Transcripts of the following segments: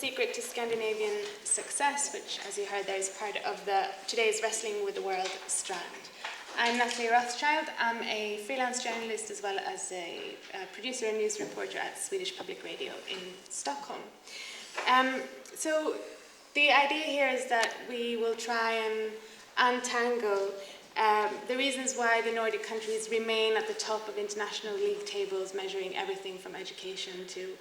secret to Scandinavian success, which, as you heard there, is part of today's Wrestling with the World strand. I'm Natalie Rothschild. I'm a freelance journalist as well as a producer and news reporter at Swedish Public Radio in Stockholm. So the idea here is that we will try and untangle the reasons why the Nordic countries remain at the top of international league tables, measuring everything from education to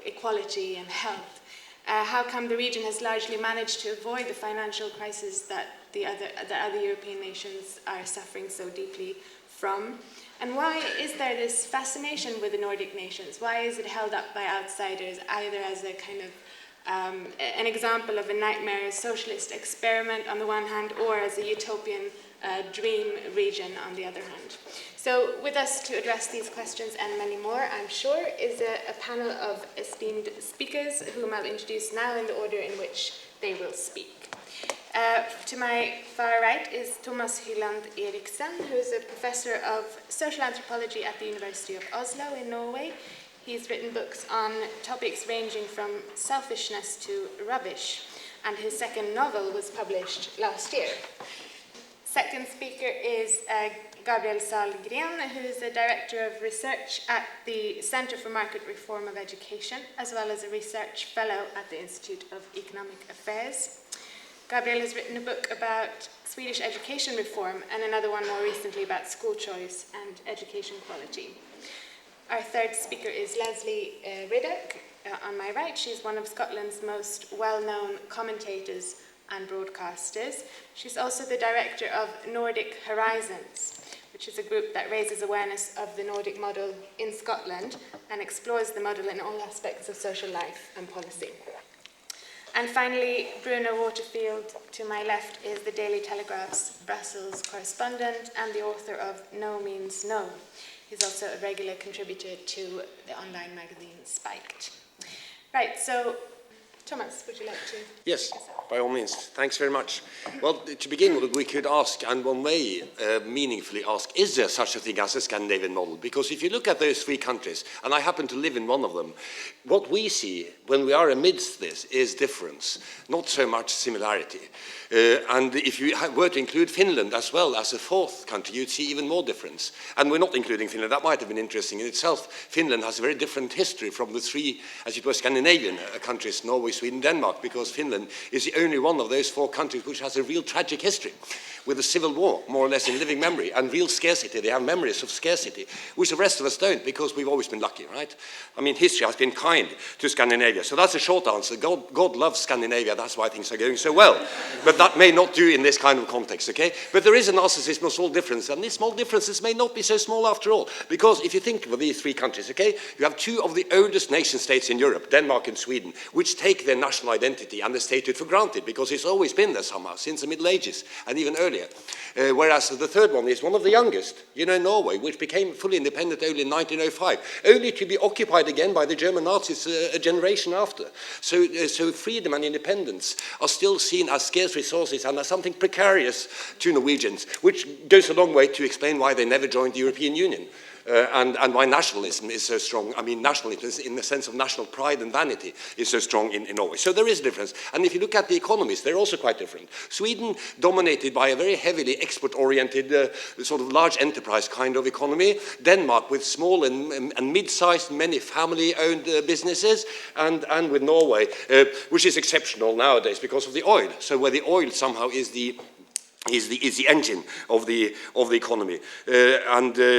equality and health. How come the region has largely managed to avoid the financial crisis that the other European nations are suffering so deeply from? And why is there this fascination with the Nordic nations? Why is it held up by outsiders, either as a kind of an example of a nightmare socialist experiment on the one hand, or as a utopian dream region on the other hand? So with us to address these questions and many more, I'm sure, is a panel of esteemed speakers whom I'll introduce now in the order in which they will speak. To my far right is Thomas Hylland Eriksen, who is a professor of social anthropology at the University of Oslo in Norway. He's written books on topics ranging from selfishness to rubbish, and his second novel was published last year. Second speaker is Gabriel Sahlgren, who is the Director of Research at the Center for Market Reform of Education, as well as a research fellow at the Institute of Economic Affairs. Gabriel has written a book about Swedish education reform and another one more recently about school choice and education quality. Our third speaker is Leslie Riddoch. On my right, she's one of Scotland's most well-known commentators and broadcasters. She's also the director of Nordic Horizons, which is a group that raises awareness of the Nordic model in Scotland and explores the model in all aspects of social life and policy. And finally, Bruno Waterfield, to my left, is the Daily Telegraph's Brussels correspondent and the author of No Means No. He's also a regular contributor to the online magazine Spiked. Right, so Thomas, would you like to? Yes, by all means. Thanks very much. Well, to begin with, we could ask, and one may meaningfully ask, is there such a thing as a Scandinavian model? Because if you look at those three countries, and I happen to live in one of them, what we see when we are amidst this is difference, not so much similarity. And if you were to include Finland as well as a fourth country, you'd see even more difference. And we're not including Finland. That might have been interesting in itself. Finland has a very different history from the three, as it were, Scandinavian countries, Norway, Sweden, Denmark, because Finland is the only one of those four countries which has a real tragic history, with a civil war, more or less, in living memory, and real scarcity. They have memories of scarcity, which the rest of us don't, because we've always been lucky, right? I mean, history has been kind to Scandinavia. So that's a short answer. God loves Scandinavia. That's why things are going so well. But that may not do in this kind of context, okay? But there is a narcissism of small difference, and these small differences may not be so small after all. Because if you think of these three countries, okay, you have two of the oldest nation states in Europe, Denmark and Sweden, which take their national identity and the statehood for granted, because it's always been there somehow, since the Middle Ages, and even earlier. Whereas the third one is one of the youngest, you know, Norway, which became fully independent only in 1905, only to be occupied again by the German Nazis a generation after. So freedom and independence are still seen as scarce resources and as something precarious to Norwegians, which goes a long way to explain why they never joined the European Union. And why nationalism is so strong. I mean, nationalism in the sense of national pride and vanity is so strong in Norway. So there is a difference. And if you look at the economies, they're also quite different. Sweden, dominated by a very heavily export-oriented, sort of large enterprise kind of economy. Denmark, with small and mid-sized, many family-owned businesses. And with Norway, which is exceptional nowadays because of the oil. So where the oil somehow is the engine of the economy.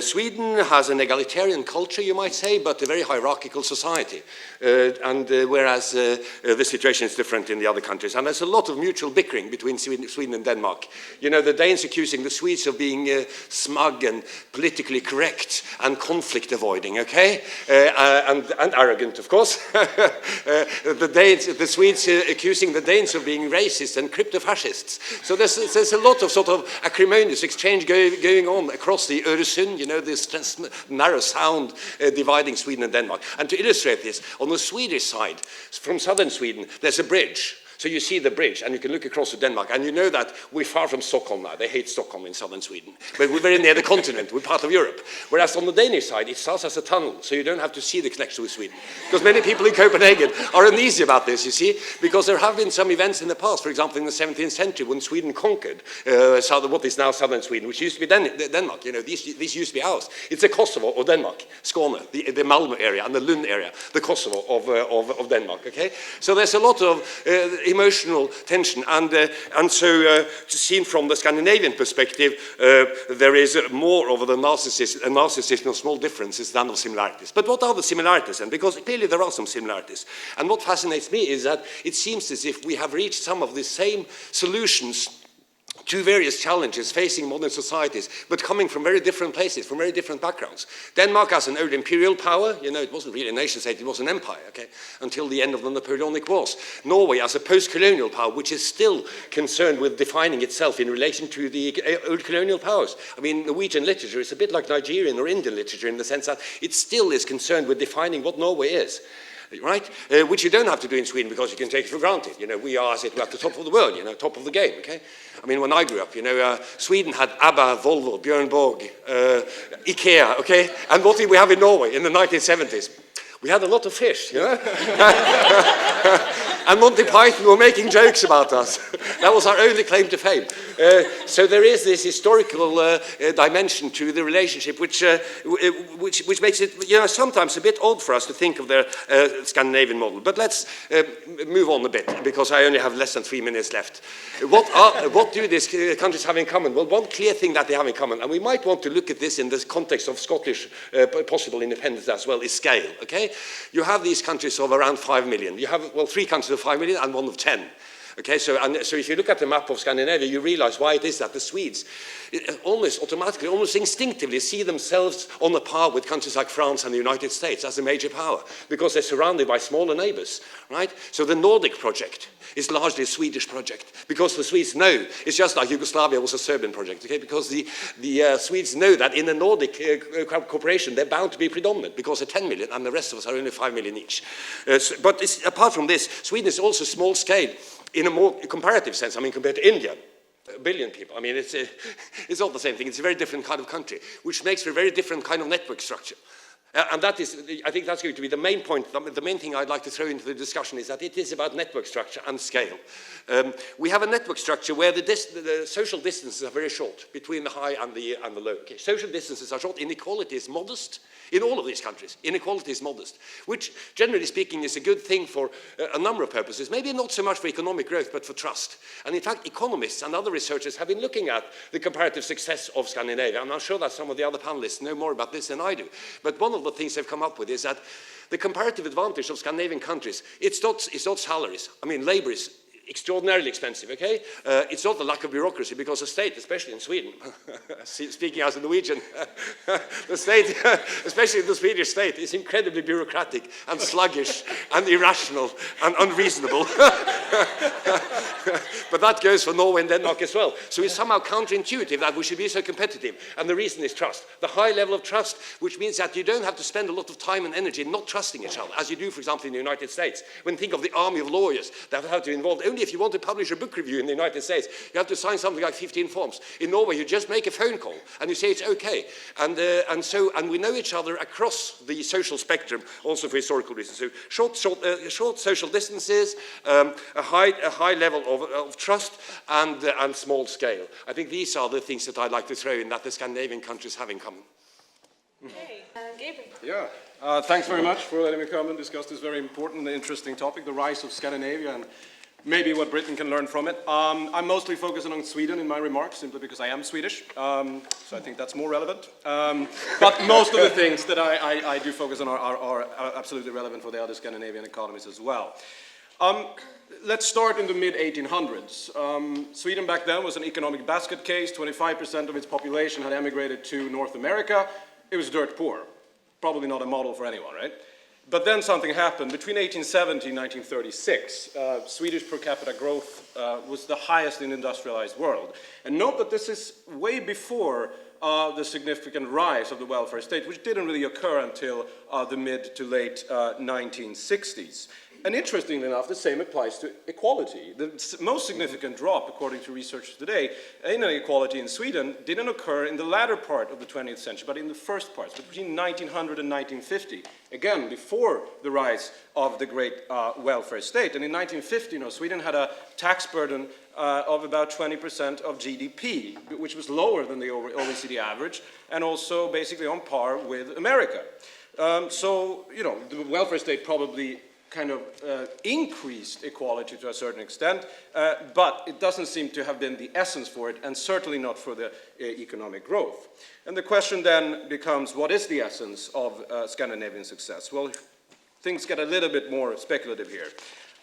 Sweden has an egalitarian culture, you might say, but a very hierarchical society. Whereas the situation is different in the other countries. And there's a lot of mutual bickering between Sweden and Denmark. You know, the Danes accusing the Swedes of being smug and politically correct and conflict avoiding, okay? And arrogant, of course. The Swedes accusing the Danes of being racist and crypto-fascists. So there's a lot of sort of acrimonious exchange going on across the Öresund, you know, this narrow sound dividing Sweden and Denmark. And to illustrate this, on the Swedish side, from southern Sweden, there's a bridge. So you see the bridge, and you can look across to Denmark, and you know that we're far from Stockholm now. They hate Stockholm in southern Sweden. But we're very near the continent. We're part of Europe. Whereas on the Danish side, it starts as a tunnel, so you don't have to see the connection with Sweden. Because many people in Copenhagen are uneasy about this, you see, because there have been some events in the past, for example, in the 17th century, when Sweden conquered what is now southern Sweden, which used to be Denmark. You know, these used to be ours. It's the Kosovo of Denmark, Skåne, the Malmö area, and the Lund area, the Kosovo of Denmark, okay? So there's a lot of emotional tension, and so seen from the Scandinavian perspective, there is more of the narcissism of small differences than of similarities. But what are the similarities then? Because clearly there are some similarities. And what fascinates me is that it seems as if we have reached some of the same solutions to various challenges facing modern societies, but coming from very different places, from very different backgrounds. Denmark as an old imperial power, you know, it wasn't really a nation state, it was an empire, okay, until the end of the Napoleonic Wars. Norway as a post-colonial power, which is still concerned with defining itself in relation to the old colonial powers. I mean, Norwegian literature is a bit like Nigerian or Indian literature in the sense that it still is concerned with defining what Norway is. Right? Which you don't have to do in Sweden because you can take it for granted. You know, we are, as it were, at the top of the world, you know, top of the game, okay? I mean, when I grew up, you know, Sweden had ABBA, Volvo, Björn Borg, IKEA, okay? And what did we have in Norway in the 1970s? We had a lot of fish, you know? And Monty Python were making jokes about us. That was our only claim to fame. So there is this historical dimension to the relationship, which makes it, you know, sometimes a bit odd for us to think of the Scandinavian model. But let's move on a bit, because I only have less than 3 minutes left. What do these countries have in common? Well, one clear thing that they have in common, and we might want to look at this in the context of Scottish possible independence as well, is scale, okay? You have these countries of around 5 million. You have, well, 3 countries of 5 million and one of 10. Okay, so if you look at the map of Scandinavia, you realize why it is that the Swedes almost automatically, almost instinctively see themselves on a par with countries like France and the United States as a major power, because they're surrounded by smaller neighbors, right? So the Nordic project is largely a Swedish project, because the Swedes know, it's just like Yugoslavia was a Serbian project, okay? Because the Swedes know that in the Nordic cooperation, they're bound to be predominant, because they're 10 million and the rest of us are only 5 million each. But apart from this, Sweden is also small scale in a more comparative sense. I mean, compared to India, 1 billion people. I mean, it's all the same thing. It's a very different kind of country, which makes for a very different kind of network structure. And that is, I think that's going to be the main point. The main thing I'd like to throw into the discussion is that it is about network structure and scale. We have a network structure where the social distances are very short between the high and the low. Okay, social distances are short. Inequality is modest. In all of these countries, inequality is modest, which, generally speaking, is a good thing for a number of purposes. Maybe not so much for economic growth, but for trust. And in fact, economists and other researchers have been looking at the comparative success of Scandinavia. And I'm sure that some of the other panelists know more about this than I do. But one of the things they've come up with is that the comparative advantage of Scandinavian countries, it's not salaries. I mean, labor is extraordinarily expensive, okay? It's not the lack of bureaucracy, because the state, especially in Sweden, speaking as a Norwegian, the state, especially the Swedish state, is incredibly bureaucratic and sluggish and irrational and unreasonable. But that goes for Norway and Denmark as well. So it's somehow counterintuitive that we should be so competitive. And the reason is trust. The high level of trust, which means that you don't have to spend a lot of time and energy not trusting each other, as you do, for example, in the United States. When you think of the army of lawyers that have to be involved, only if you want to publish a book review in the United States, you have to sign something like 15 forms. In Norway, you just make a phone call and you say it's okay. And we know each other across the social spectrum, also for historical reasons. So short social distances, a high level of trust, and small scale. I think these are the things that I'd like to throw in that the Scandinavian countries have in common. Okay, Gabriel. Yeah, thanks very much for letting me come and discuss this very important and interesting topic, the rise of Scandinavia, and maybe what Britain can learn from it. I'm mostly focusing on Sweden in my remarks, simply because I am Swedish, so I think that's more relevant. But most of the things that I do focus on are absolutely relevant for the other Scandinavian economies as well. Let's start in the mid-1800s. Sweden back then was an economic basket case. 25% of its population had emigrated to North America. It was dirt poor. Probably not a model for anyone, right? But then something happened. Between 1870 and 1936, Swedish per capita growth was the highest in the industrialized world. And note that this is way before the significant rise of the welfare state, which didn't really occur until the mid to late 1960s. And interestingly enough, the same applies to equality. The most significant drop, according to researchers today, in inequality in Sweden didn't occur in the latter part of the 20th century, but in the first parts, between 1900 and 1950. Again, before the rise of the great welfare state. And in 1950, Sweden had a tax burden of about 20% of GDP, which was lower than the OECD average, and also basically on par with America. So, the welfare state probably kind of increased equality to a certain extent, but it doesn't seem to have been the essence for it, and certainly not for the economic growth. And the question then becomes, what is the essence of Scandinavian success? Well, things get a little bit more speculative here.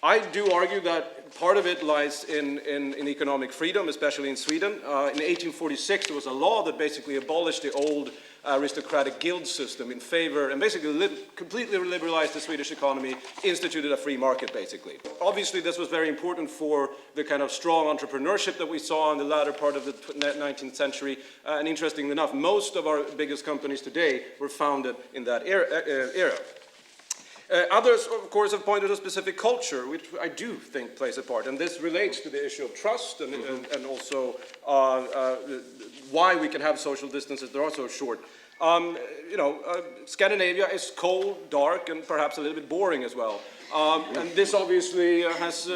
I do argue that part of it lies in economic freedom, especially in Sweden. In 1846, there was a law that basically abolished the old aristocratic guild system in favor, and basically completely liberalized the Swedish economy, instituted a free market, basically. Obviously, this was very important for the kind of strong entrepreneurship that we saw in the latter part of the 19th century. And interestingly enough, most of our biggest companies today were founded in that era. Others, of course, have pointed to a specific culture, which I do think plays a part. And this relates to the issue of trust and also why we can have social distances that are so short. Scandinavia is cold, dark, and perhaps a little bit boring as well. And this obviously has,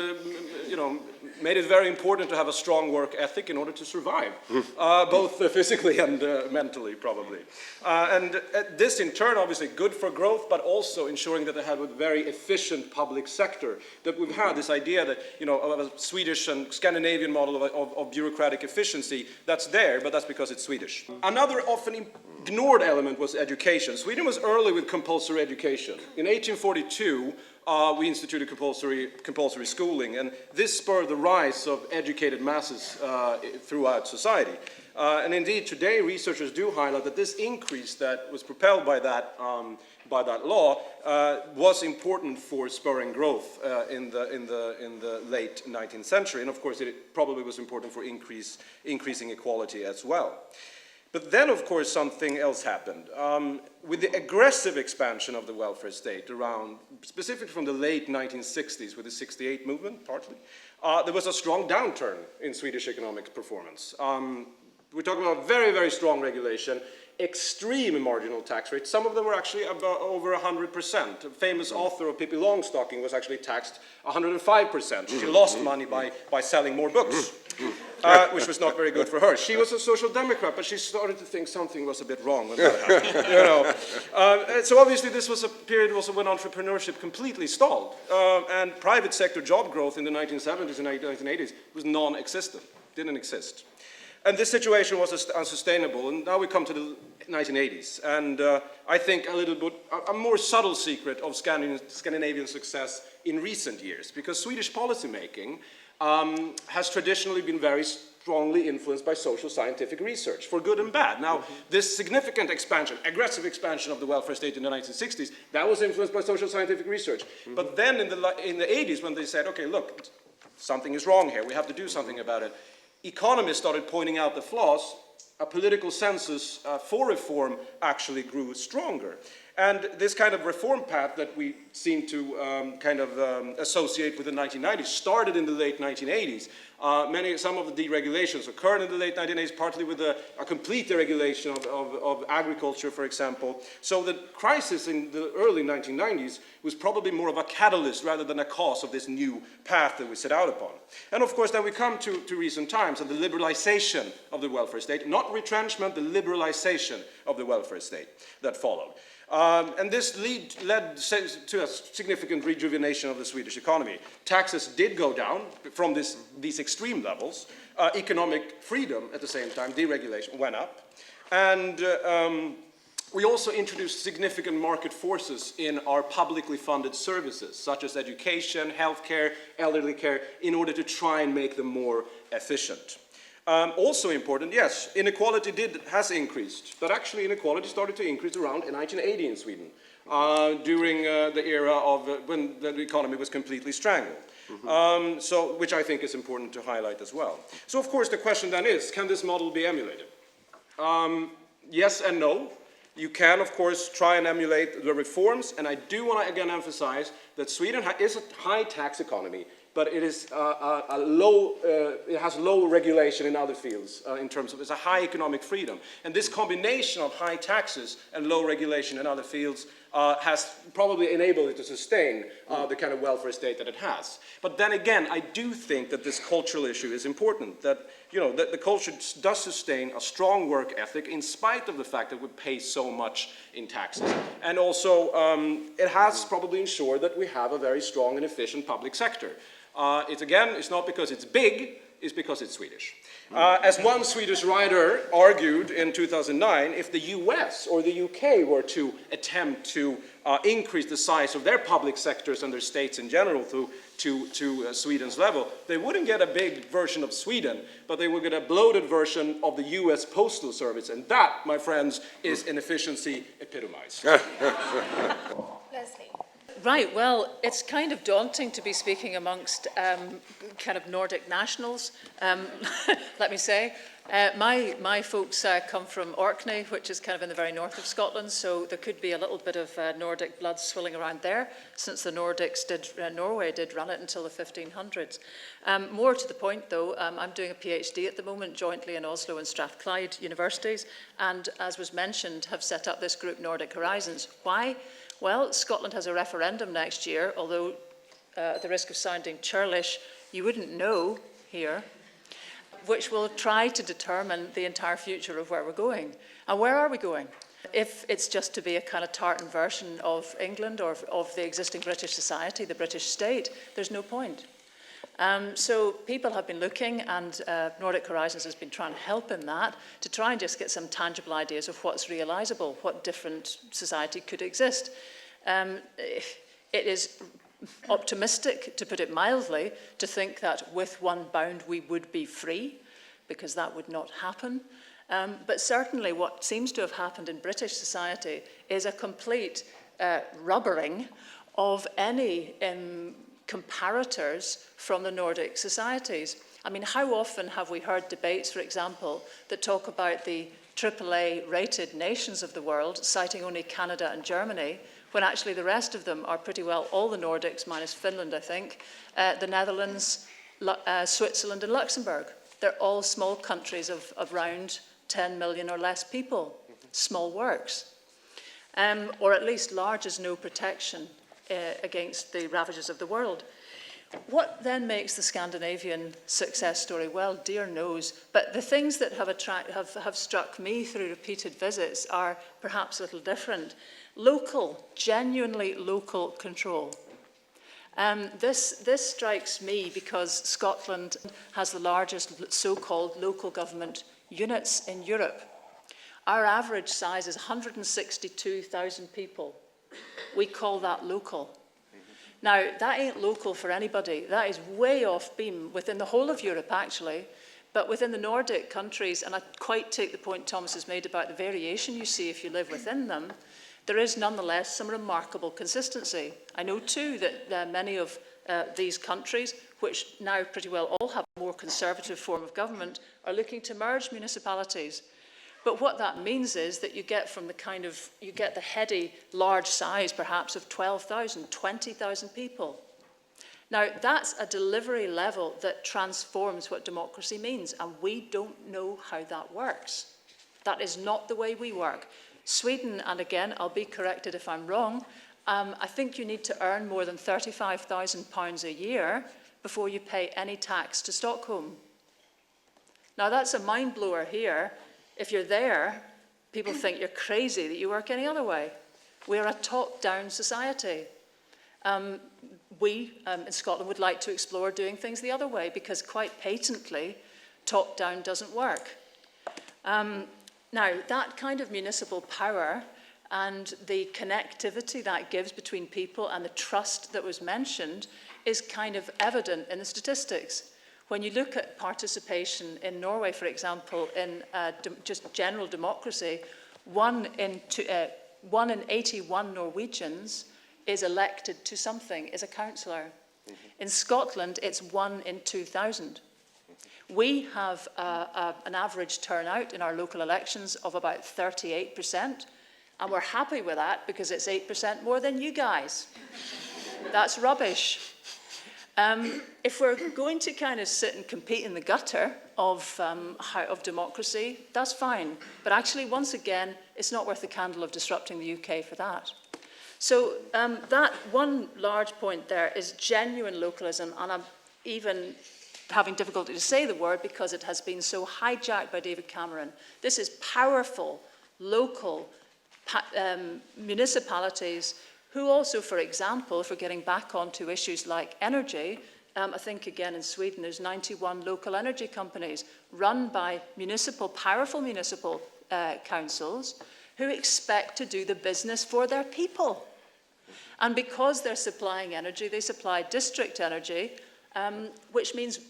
made it very important to have a strong work ethic in order to survive, both physically and mentally, probably. And this, in turn, obviously good for growth, but also ensuring that they have a very efficient public sector. That we've had this idea that, of a Swedish and Scandinavian model of bureaucratic efficiency, that's there, but that's because it's Swedish. Another often ignored element was education. Sweden was early with compulsory education. In 1842, we instituted compulsory schooling, and this spurred the rise of educated masses throughout society. And indeed, today researchers do highlight that this increase that was propelled by that law was important for spurring growth in the late 19th century, and of course it probably was important for increasing equality as well. But then, of course, something else happened. With the aggressive expansion of the welfare state around, specifically from the late 1960s with the '68 movement, partly, there was a strong downturn in Swedish economic performance. We're talking about very, very strong regulation, extreme marginal tax rates. Some of them were actually about over 100%. A famous author of Pippi Longstocking was actually taxed 105%. She lost money by selling more books. Which was not very good for her. She was a social democrat, but she started to think something was a bit wrong when that happened. So obviously this was a period also when entrepreneurship completely stalled, and private sector job growth in the 1970s and 1980s was non-existent, didn't exist. And this situation was unsustainable, and now we come to the 1980s, and I think a more subtle secret of Scandinavian success in recent years, because Swedish policymaking has traditionally been very strongly influenced by social scientific research, for good and bad. Now, this significant expansion, aggressive expansion of the welfare state in the 1960s, that was influenced by social scientific research. But then in the 80s, when they said, okay, look, something is wrong here, we have to do something about it, economists started pointing out the flaws, a political census for reform actually grew stronger. And this kind of reform path that we seem to associate with the 1990s started in the late 1980s. Some of the deregulations occurred in the late 1980s, partly with a complete deregulation of agriculture, for example. So the crisis in the early 1990s was probably more of a catalyst rather than a cause of this new path that we set out upon. And of course, then we come to recent times and the liberalization of the welfare state, not retrenchment, the liberalization of the welfare state that followed. And this led to a significant rejuvenation of the Swedish economy. Taxes did go down from these extreme levels. Economic freedom at the same time, deregulation, went up. And we also introduced significant market forces in our publicly funded services, such as education, healthcare, elderly care, in order to try and make them more efficient. Also important, yes, inequality has increased, but actually inequality started to increase around in 1980 in Sweden, during the era of when the economy was completely strangled. Which I think is important to highlight as well. So of course the question then is, can this model be emulated? Yes and no. You can, of course, try and emulate the reforms, and I do want to again emphasize that Sweden is a high tax economy, but it is it has low regulation in other fields in terms of it's a high economic freedom. And this combination of high taxes and low regulation in other fields has probably enabled it to sustain the kind of welfare state that it has. But then again, I do think that this cultural issue is important, that, you know, that the culture does sustain a strong work ethic in spite of the fact that we pay so much in taxes. And also, it has probably ensured that we have a very strong and efficient public sector. It's not because it's big, it's because it's Swedish. As one Swedish writer argued in 2009, if the US or the UK were to attempt to increase the size of their public sectors and their states in general to Sweden's level, they wouldn't get a big version of Sweden, but they would get a bloated version of the US Postal Service. And that, my friends, is inefficiency epitomized. Leslie. Right, well, it's kind of daunting to be speaking amongst kind of Nordic nationals, let me say. My folks come from Orkney, which is kind of in the very north of Scotland, so there could be a little bit of Nordic blood swilling around there, since the Nordics Norway did run it until the 1500s. More to the point, though, I'm doing a PhD at the moment, jointly in Oslo and Strathclyde universities, and as was mentioned, have set up this group Nordic Horizons. Why? Well, Scotland has a referendum next year, although at the risk of sounding churlish, you wouldn't know here, which will try to determine the entire future of where we're going. And where are we going? If it's just to be a kind of tartan version of England or of the existing British society, the British state, there's no point. So people have been looking, and Nordic Horizons has been trying to help in that, to try and just get some tangible ideas of what's realisable, what different society could exist. It is optimistic, to put it mildly, to think that with one bound we would be free, because that would not happen. But certainly what seems to have happened in British society is a complete rubbering of any comparators from the Nordic societies. I mean, how often have we heard debates, for example, that talk about the AAA rated nations of the world, citing only Canada and Germany, when actually the rest of them are pretty well all the Nordics, minus Finland, I think, the Netherlands, Switzerland and Luxembourg. They're all small countries of around 10 million or less people, small works, or at least large as no protection against the ravages of the world. What then makes the Scandinavian success story? Well, dear knows, but the things that have struck me through repeated visits are perhaps a little different. Local, genuinely local control. This strikes me because Scotland has the largest so-called local government units in Europe. Our average size is 162,000 people. We call that local. Now, that ain't local for anybody. That is way off beam within the whole of Europe, actually. But within the Nordic countries, and I quite take the point Thomas has made about the variation you see if you live within them, there is nonetheless some remarkable consistency. I know too that many of these countries, which now pretty well all have a more conservative form of government, are looking to merge municipalities. But what that means is that you get the heady, large size perhaps of 12,000, 20,000 people. Now that's a delivery level that transforms what democracy means, and we don't know how that works. That is not the way we work. Sweden, and again, I'll be corrected if I'm wrong, I think you need to earn more than £35,000 a year before you pay any tax to Stockholm. Now that's a mind blower here. If you're there, people think you're crazy that you work any other way. We're a top-down society. We in Scotland would like to explore doing things the other way because quite patently, top-down doesn't work. Now, that kind of municipal power and the connectivity that gives between people and the trust that was mentioned is kind of evident in the statistics. When you look at participation in Norway, for example, in just general democracy, 1 in 81 Norwegians is elected to something, is a councillor. In Scotland, it's 1 in 2,000. We have an average turnout in our local elections of about 38%, and we're happy with that because it's 8% more than you guys. That's rubbish. If we're going to kind of sit and compete in the gutter of democracy, that's fine. But actually, once again, it's not worth the candle of disrupting the UK for that. So that one large point there is genuine localism, and I'm even having difficulty to say the word because it has been so hijacked by David Cameron. This is powerful, local municipalities who also, for example, if we're getting back onto issues like energy, I think again in Sweden there's 91 local energy companies run by powerful municipal councils who expect to do the business for their people. And because they're supplying energy, they supply district energy, which means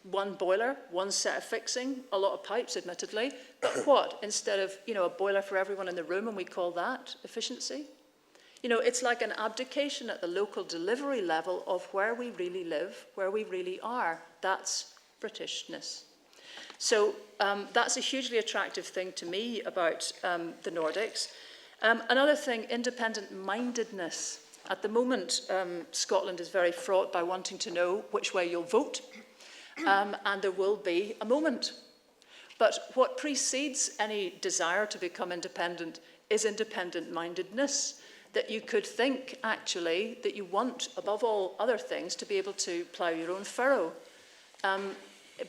one boiler, one set of fixing, a lot of pipes, admittedly. But what? Instead of, a boiler for everyone in the room, and we call that efficiency? It's like an abdication at the local delivery level of where we really live, where we really are. That's Britishness. So that's a hugely attractive thing to me about the Nordics. Another thing, independent-mindedness. At the moment, Scotland is very fraught by wanting to know which way you'll vote, and there will be a moment. But what precedes any desire to become independent is independent-mindedness, that you could think, actually, that you want, above all other things, to be able to plough your own furrow.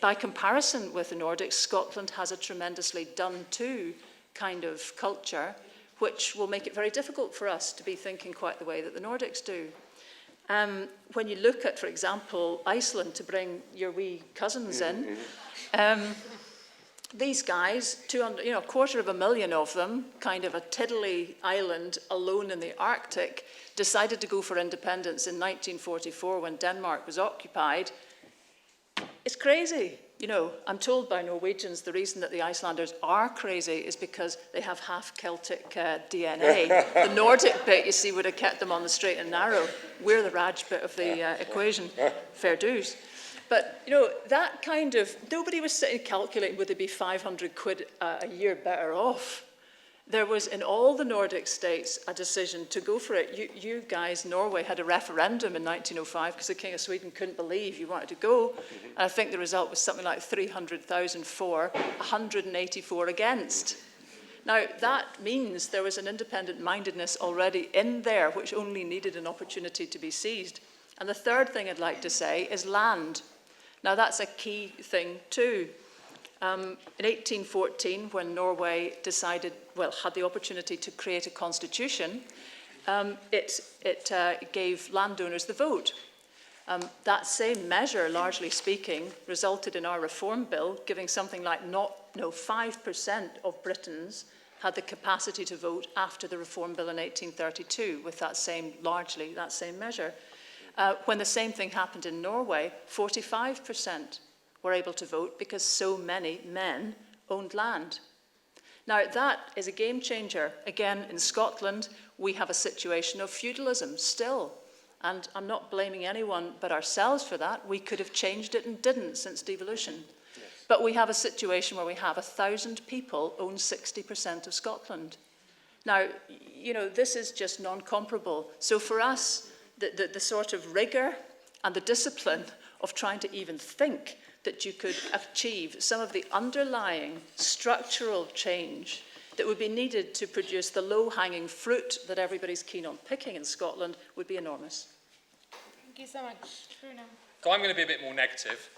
By comparison with the Nordics, Scotland has a tremendously done-to kind of culture, which will make it very difficult for us to be thinking quite the way that the Nordics do. When you look at, for example, Iceland, to bring your wee cousins in, these guys, 200, a 250,000 of them, kind of a tiddly island alone in the Arctic, decided to go for independence in 1944 when Denmark was occupied. It's crazy. I'm told by Norwegians the reason that the Icelanders are crazy is because they have half Celtic DNA. The Nordic bit, you see, would have kept them on the straight and narrow. We're the Raj bit of the equation. Fair dues. But, that kind of, nobody was sitting calculating would they be 500 quid a year better off. There was, in all the Nordic states, a decision to go for it. You guys, Norway, had a referendum in 1905 because the King of Sweden couldn't believe you wanted to go. And I think the result was something like 300,000 for, 184 against. Now, that means there was an independent-mindedness already in there, which only needed an opportunity to be seized. And the third thing I'd like to say is land. Now, that's a key thing, too. In 1814, when Norway had the opportunity to create a constitution, it gave landowners the vote. That same measure, largely speaking, resulted in our reform bill giving something like 5% of Britons had the capacity to vote after the reform bill in 1832 with that same measure. When the same thing happened in Norway, 45% were able to vote because so many men owned land. Now, that is a game changer. Again, in Scotland, we have a situation of feudalism still. And I'm not blaming anyone but ourselves for that. We could have changed it and didn't since devolution. Yes. But we have a situation where we have 1,000 people own 60% of Scotland. Now, this is just non-comparable. So for us, the sort of rigor and the discipline of trying to even think that you could achieve some of the underlying structural change that would be needed to produce the low-hanging fruit that everybody's keen on picking in Scotland would be enormous. Thank you so much, Bruno. So I'm going to be a bit more negative,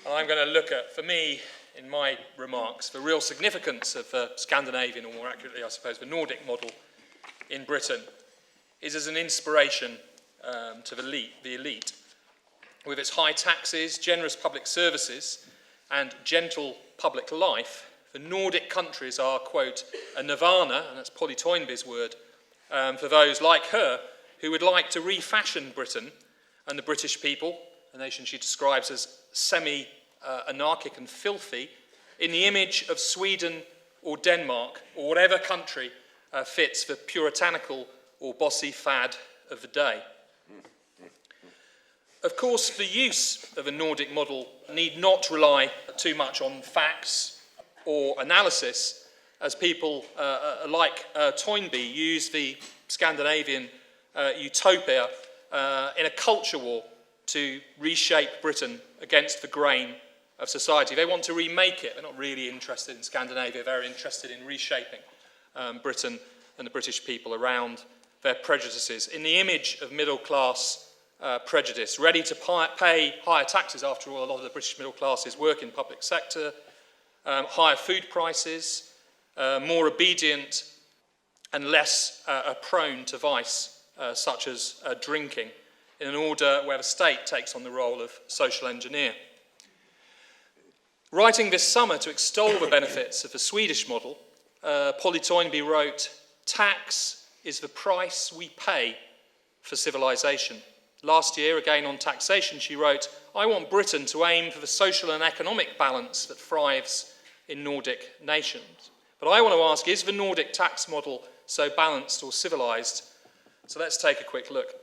and I'm going to look at, for me, in my remarks, the real significance of the Scandinavian, or more accurately, I suppose, the Nordic model in Britain is as an inspiration to the elite. With its high taxes, generous public services, and gentle public life, the Nordic countries are, quote, a nirvana, and that's Polly Toynbee's word, for those like her who would like to refashion Britain and the British people, a nation she describes as semi-anarchic and filthy, in the image of Sweden or Denmark, or whatever country fits the puritanical or bossy fad of the day. Of course, the use of a Nordic model need not rely too much on facts or analysis, as people like Toynbee use the Scandinavian utopia in a culture war to reshape Britain against the grain of society. They want to remake it. They're not really interested in Scandinavia. They're interested in reshaping Britain and the British people around their prejudices in the image of middle-class prejudice, ready to pay higher taxes. After all, a lot of the British middle classes work in public sector, higher food prices, more obedient and less prone to vice, such as drinking, in an order where the state takes on the role of social engineer. Writing this summer to extol the benefits of the Swedish model, Polly Toynbee wrote, "Tax is the price we pay for civilization." Last year, again on taxation, she wrote, "I want Britain to aim for the social and economic balance that thrives in Nordic nations." But I want to ask, is the Nordic tax model so balanced or civilized? So let's take a quick look.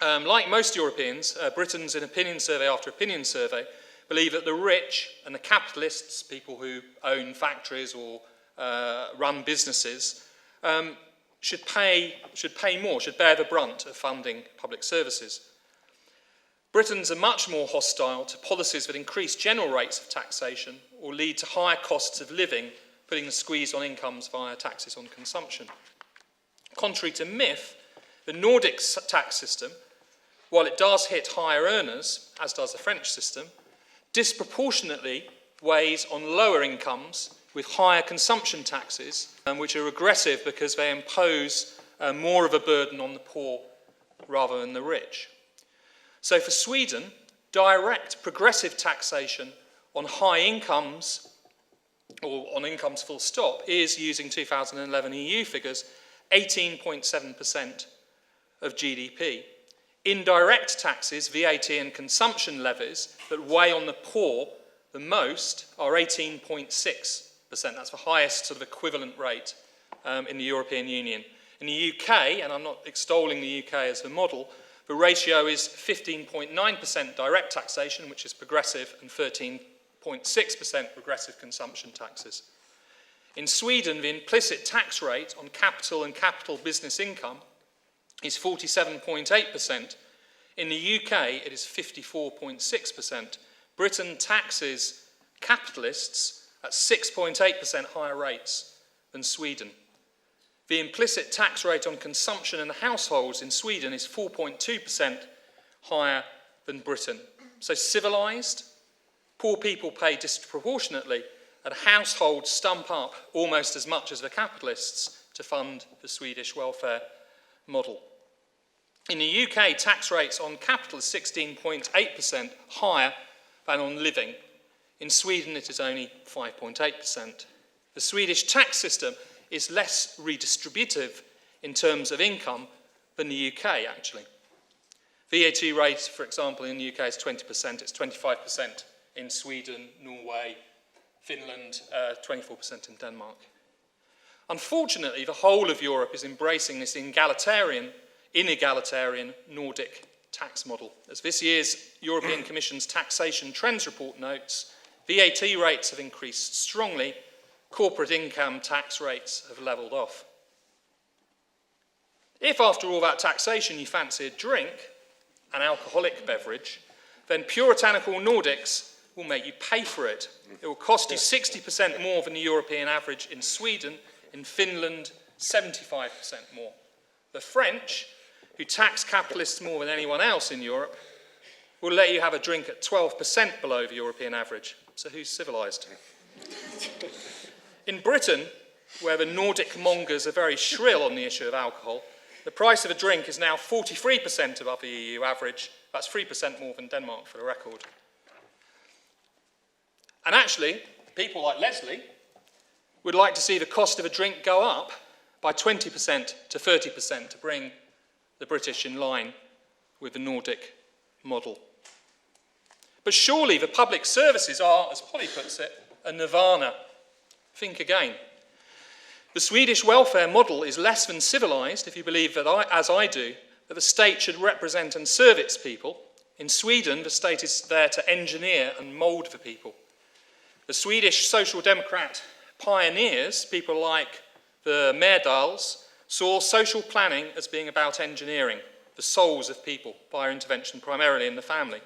Like most Europeans, Britons in opinion survey after opinion survey believe that the rich and the capitalists, people who own factories or run businesses, should pay more, should bear the brunt of funding public services. Britons are much more hostile to policies that increase general rates of taxation or lead to higher costs of living, putting the squeeze on incomes via taxes on consumption. Contrary to myth, the Nordic tax system, while it does hit higher earners, as does the French system, disproportionately weighs on lower incomes with higher consumption taxes, which are regressive because they impose more of a burden on the poor rather than the rich. So for Sweden, direct progressive taxation on high incomes, or on incomes full stop, is, using 2011 EU figures, 18.7% of GDP. Indirect taxes, VAT and consumption levies, that weigh on the poor the most are 18.6%. That's the highest sort of equivalent rate in the European Union. In the UK, and I'm not extolling the UK as the model, the ratio is 15.9% direct taxation, which is progressive, and 13.6% progressive consumption taxes. In Sweden, the implicit tax rate on capital and capital business income is 47.8%. In the UK, it is 54.6%. Britain taxes capitalists at 6.8% higher rates than Sweden. The implicit tax rate on consumption and households in Sweden is 4.2% higher than Britain. So civilised, poor people pay disproportionately, and households stump up almost as much as the capitalists to fund the Swedish welfare model. In the UK, tax rates on capital is 16.8% higher than on living. In Sweden, it is only 5.8%. The Swedish tax system is less redistributive in terms of income than the UK, actually. VAT rate, for example, in the UK is 20%. It's 25% in Sweden, Norway, Finland, 24% in Denmark. Unfortunately, the whole of Europe is embracing this inegalitarian Nordic tax model. As this year's European Commission's Taxation Trends Report notes, VAT rates have increased strongly, corporate income tax rates have levelled off. If after all that taxation you fancy a drink, an alcoholic beverage, then puritanical Nordics will make you pay for it. It will cost you 60% more than the European average in Sweden, in Finland, 75% more. The French, who tax capitalists more than anyone else in Europe, will let you have a drink at 12% below the European average. So who's civilised? In Britain, where the Nordic mongers are very shrill on the issue of alcohol, the price of a drink is now 43% above the EU average. That's 3% more than Denmark, for the record. And actually, people like Leslie would like to see the cost of a drink go up by 20% to 30% to bring the British in line with the Nordic model. But surely the public services are, as Polly puts it, a nirvana. Think again. The Swedish welfare model is less than civilised if you believe that, as I do, that the state should represent and serve its people. In Sweden, the state is there to engineer and mould the people. The Swedish Social Democrat pioneers, people like the Myrdals, saw social planning as being about engineering. the souls of people via intervention primarily in the family.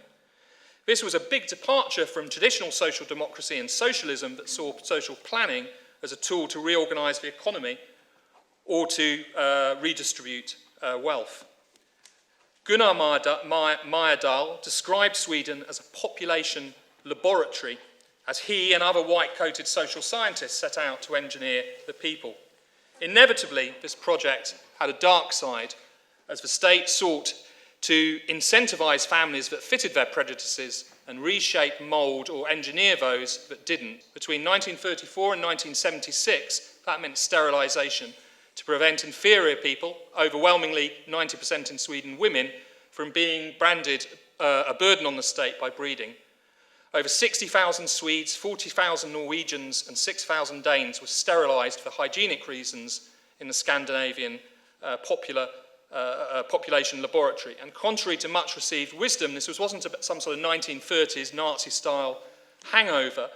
This was a big departure from traditional social democracy and socialism that saw social planning as a tool to reorganise the economy or to redistribute wealth. Gunnar Myrdal described Sweden as a population laboratory as he and other white-coated social scientists set out to engineer the people. Inevitably, this project had a dark side as the state sought to incentivise families that fitted their prejudices and reshape, mould or engineer those that didn't. Between 1934 and 1976, that meant sterilisation to prevent inferior people, overwhelmingly 90% in Sweden women, from being branded a burden on the state by breeding. Over 60,000 Swedes, 40,000 Norwegians and 6,000 Danes were sterilised for hygienic reasons in the Scandinavian population laboratory. And contrary to much received wisdom, this wasn't some sort of 1930s Nazi-style hangover.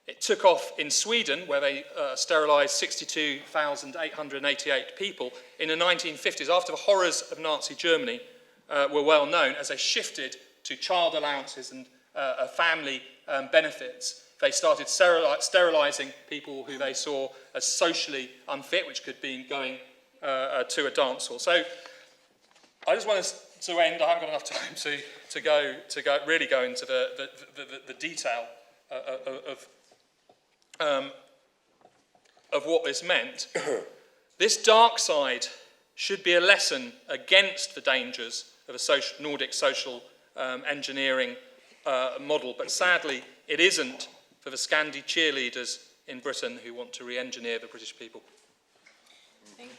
It took off in Sweden, where they sterilised 62,888 people in the 1950s, after the horrors of Nazi Germany were well known, as they shifted to child allowances and family benefits. They started sterilising people who they saw as socially unfit, which could be going to a dance hall. So I just want to end. I haven't got enough time to really go into the detail of what this meant. This dark side should be a lesson against the dangers of a Nordic social engineering model, but sadly it isn't for the Scandi cheerleaders in Britain who want to re-engineer the British people. Thank you.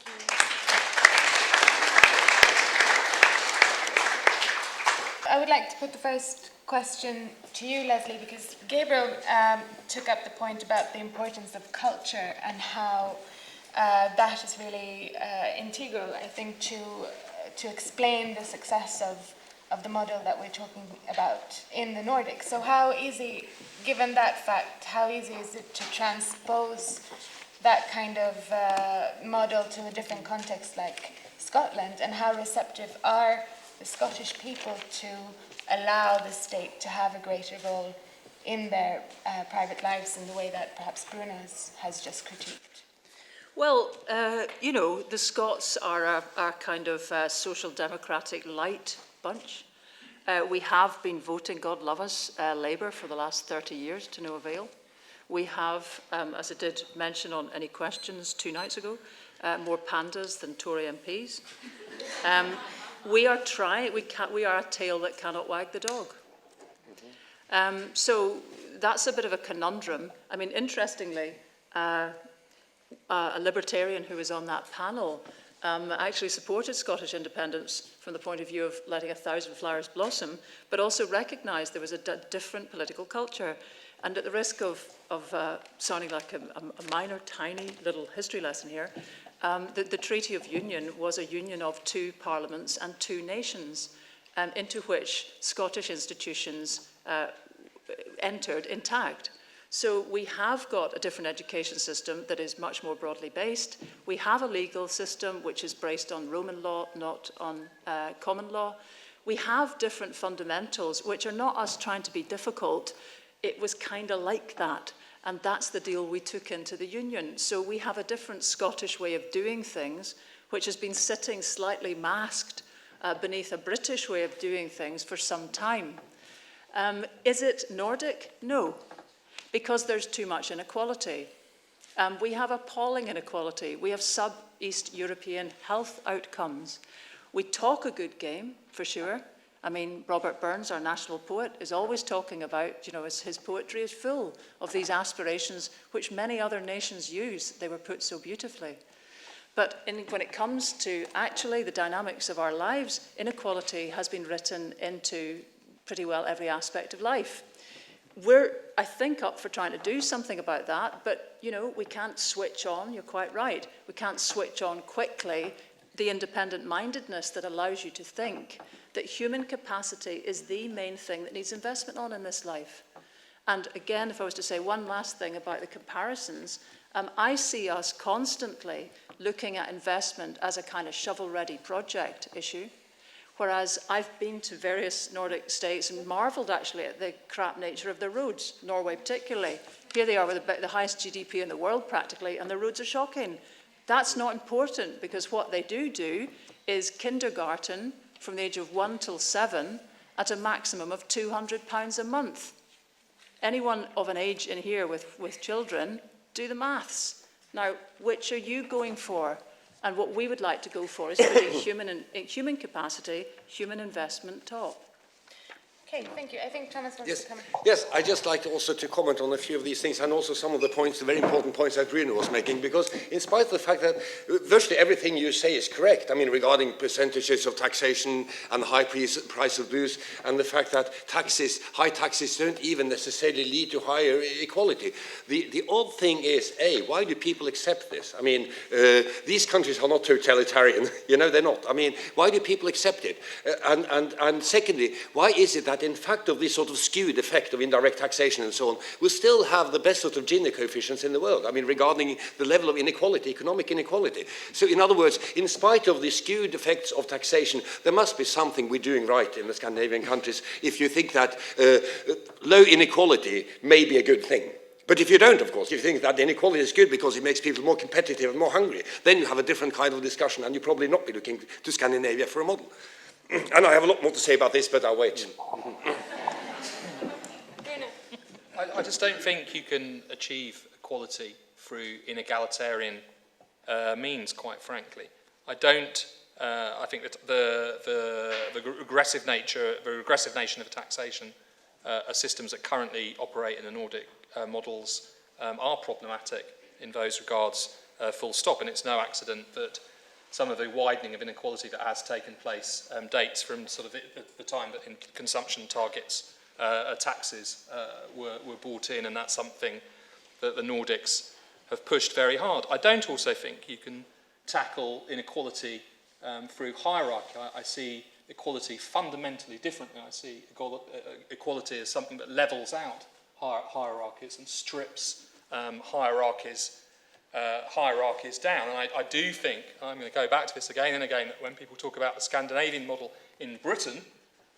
I would like to put the first question to you, Leslie, because Gabriel took up the point about the importance of culture and how that is really integral, I think, to explain the success of the model that we're talking about in the Nordics. So how easy, given that fact, how easy is it to transpose that kind of model to a different context like Scotland, and how receptive are the Scottish people to allow the state to have a greater role in their private lives in the way that perhaps Bruno has just critiqued? Well, the Scots are a kind of social democratic light bunch. We have been voting, God love us, Labour for the last 30 years to no avail. We have, as I did mention on any questions 2 nights ago, more pandas than Tory MPs. We are trying. We are a tail that cannot wag the dog. So that's a bit of a conundrum. I mean, interestingly, a libertarian who was on that panel actually supported Scottish independence from the point of view of letting 1,000 flowers blossom, but also recognised there was a different political culture. And at the risk of sounding like a minor, tiny little history lesson here, the Treaty of Union was a union of 2 parliaments and 2 nations, into which Scottish institutions entered intact. So we have got a different education system that is much more broadly based. We have a legal system which is based on Roman law, not on common law. We have different fundamentals, which are not us trying to be difficult. It was kind of like that. And that's the deal we took into the Union. So we have a different Scottish way of doing things, which has been sitting slightly masked beneath a British way of doing things for some time. Is it Nordic? No, because there's too much inequality. We have appalling inequality. We have sub-East European health outcomes. We talk a good game, for sure. I mean, Robert Burns, our national poet, is always talking about, his poetry is full of these aspirations which many other nations use. They were put so beautifully. But when it comes to actually the dynamics of our lives, inequality has been written into pretty well every aspect of life. We're, I think, up for trying to do something about that, but, we can't switch on, you're quite right, we can't switch on quickly the independent-mindedness that allows you to think that human capacity is the main thing that needs investment on in this life. And again, if I was to say one last thing about the comparisons, I see us constantly looking at investment as a kind of shovel-ready project issue, Whereas I've been to various Nordic states and marvelled actually at the crap nature of the roads, Norway particularly. Here they are with the highest GDP in the world practically, and the roads are shocking. That's not important, because what they do is kindergarten from the age of 1 till 7 at a maximum of £200 a month. Anyone of an age in here with children, do the maths. Now, which are you going for? And what we would like to go for is putting human capacity, human investment top. Okay, thank you. I think Thomas wants to come in. Yes, I'd just like also to comment on a few of these things, and also some of the points, the very important points that Bruno was making, because in spite of the fact that virtually everything you say is correct, I mean, regarding percentages of taxation and the high price of goods, and the fact that high taxes don't even necessarily lead to higher equality. The odd thing is, why do people accept this? I mean, these countries are not totalitarian, you know, they're not. I mean, why do people accept it? And secondly, why is it that in fact of this sort of skewed effect of indirect taxation and so on, we still have the best sort of Gini coefficients in the world, I mean, regarding the level of inequality, economic inequality. So in other words, in spite of the skewed effects of taxation, there must be something we're doing right in the Scandinavian countries if you think that low inequality may be a good thing. But if you don't, of course, if you think that inequality is good because it makes people more competitive and more hungry, then you have a different kind of discussion, and you'll probably not be looking to Scandinavia for a model. And I have a lot more to say about this, but I'll wait. I just don't think you can achieve equality through inegalitarian means, quite frankly. I think that the regressive nation of taxation systems that currently operate in the Nordic models are problematic in those regards, full stop. And it's no accident that some of the widening of inequality that has taken place dates from sort of the time that in consumption targets taxes were brought in, and that's something that the Nordics have pushed very hard. I don't also think you can tackle inequality through hierarchy. I see equality fundamentally differently. I see equality as something that levels out hierarchies and strips hierarchies down. And I do think, I'm going to go back to this again and again, that when people talk about the Scandinavian model in Britain,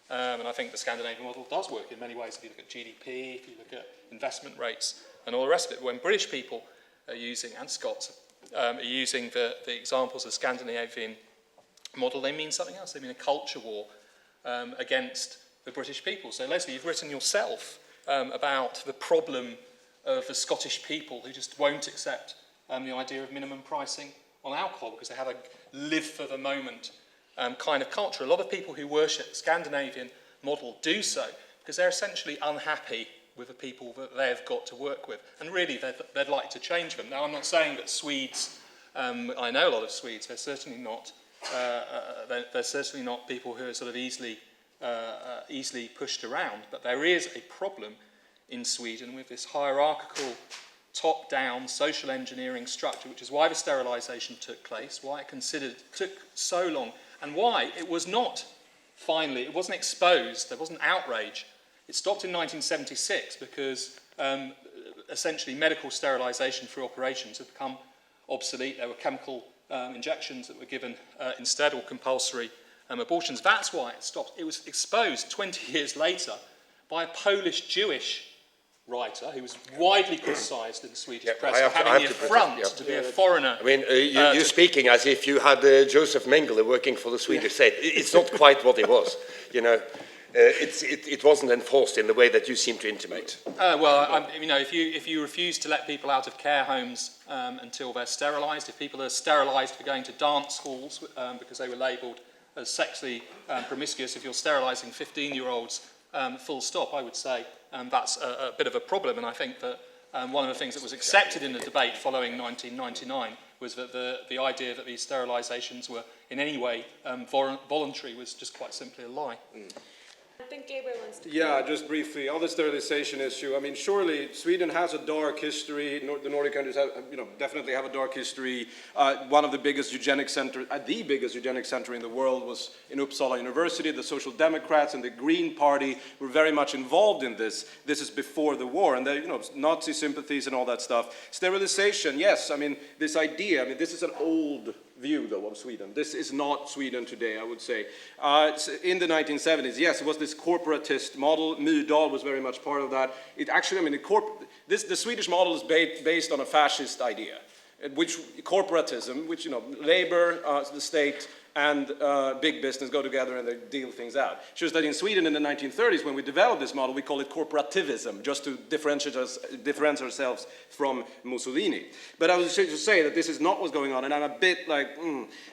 and I think the Scandinavian model does work in many ways, if you look at GDP, if you look at investment rates and all the rest of it, when British people are using, and Scots are using the examples of the Scandinavian model, they mean something else. They mean a culture war against the British people. So Leslie, you've written yourself about the problem of the Scottish people who just won't accept the idea of minimum pricing on alcohol because they have a live for the moment kind of culture. A lot of people who worship the Scandinavian model do so because they're essentially unhappy with the people that they've got to work with, and really they'd like to change them. Now, I'm not saying that Swedes, I know a lot of Swedes, they're certainly not people who are sort of easily pushed around, but there is a problem in Sweden with this hierarchical top-down social engineering structure, which is why the sterilisation took place, why it took so long, and why it was not finally, it wasn't exposed, there wasn't outrage. It stopped in 1976 because essentially medical sterilisation through operations had become obsolete. There were chemical injections that were given instead, or compulsory abortions. That's why it stopped. It was exposed 20 years later by a Polish Jewish writer who was widely criticised in the Swedish press for having the affront to be a foreigner. I mean, you're speaking as if you had Joseph Mengele working for the Swedish state. It's not quite what it was, you know. It wasn't enforced in the way that you seem to intimate. If you refuse to let people out of care homes until they're sterilised, if people are sterilised for going to dance halls because they were labelled as sexually promiscuous, if you're sterilising 15-year-olds, full stop, I would say that's a bit of a problem. And I think that one of the things that was accepted in the debate following 1999 was that the idea that these sterilisations were in any way voluntary was just quite simply a lie. I think Gabriel wants to. Yeah, just briefly on the sterilisation issue. I mean, surely Sweden has a dark history. The Nordic countries have, definitely have a dark history. One of the biggest eugenic centers, the biggest eugenic center in the world, was in Uppsala University. The Social Democrats and the Green Party were very much involved in this. This is before the war, and Nazi sympathies and all that stuff. Sterilisation, yes. I mean, this idea. I mean, this is an old view, though, of Sweden. This is not Sweden today, I would say. In the 1970s, yes, it was this corporatist model. Myrdal was very much part of that. It actually, I mean, the Swedish model is based on a fascist idea, which corporatism, which, you know, labor, the state, and big business go together and they deal things out. It's just that in Sweden in the 1930s, when we developed this model, we call it corporativism, just to differentiate ourselves from Mussolini. But I was to say that this is not what's going on, and I'm a bit like,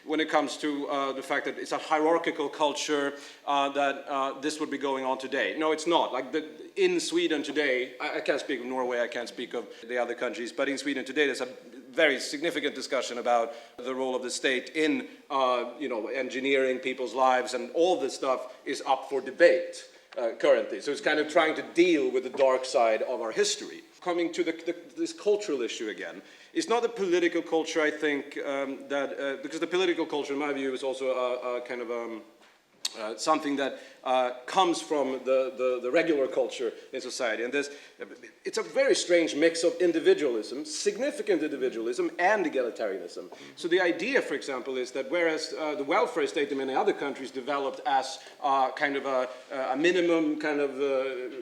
when it comes to the fact that it's a hierarchical culture, that this would be going on today. No, it's not. Like in Sweden today, I can't speak of Norway, I can't speak of the other countries, but in Sweden today, there's a very significant discussion about the role of the state in, you know, engineering people's lives, and all this stuff is up for debate currently. So it's kind of trying to deal with the dark side of our history. Coming to this cultural issue again, it's not the political culture, I think, because the political culture, in my view, is also a kind of something that comes from the regular culture in society. And it's a very strange mix of individualism, significant individualism, and egalitarianism. So the idea, for example, is that whereas the welfare state in many other countries developed as kind of a minimum kind of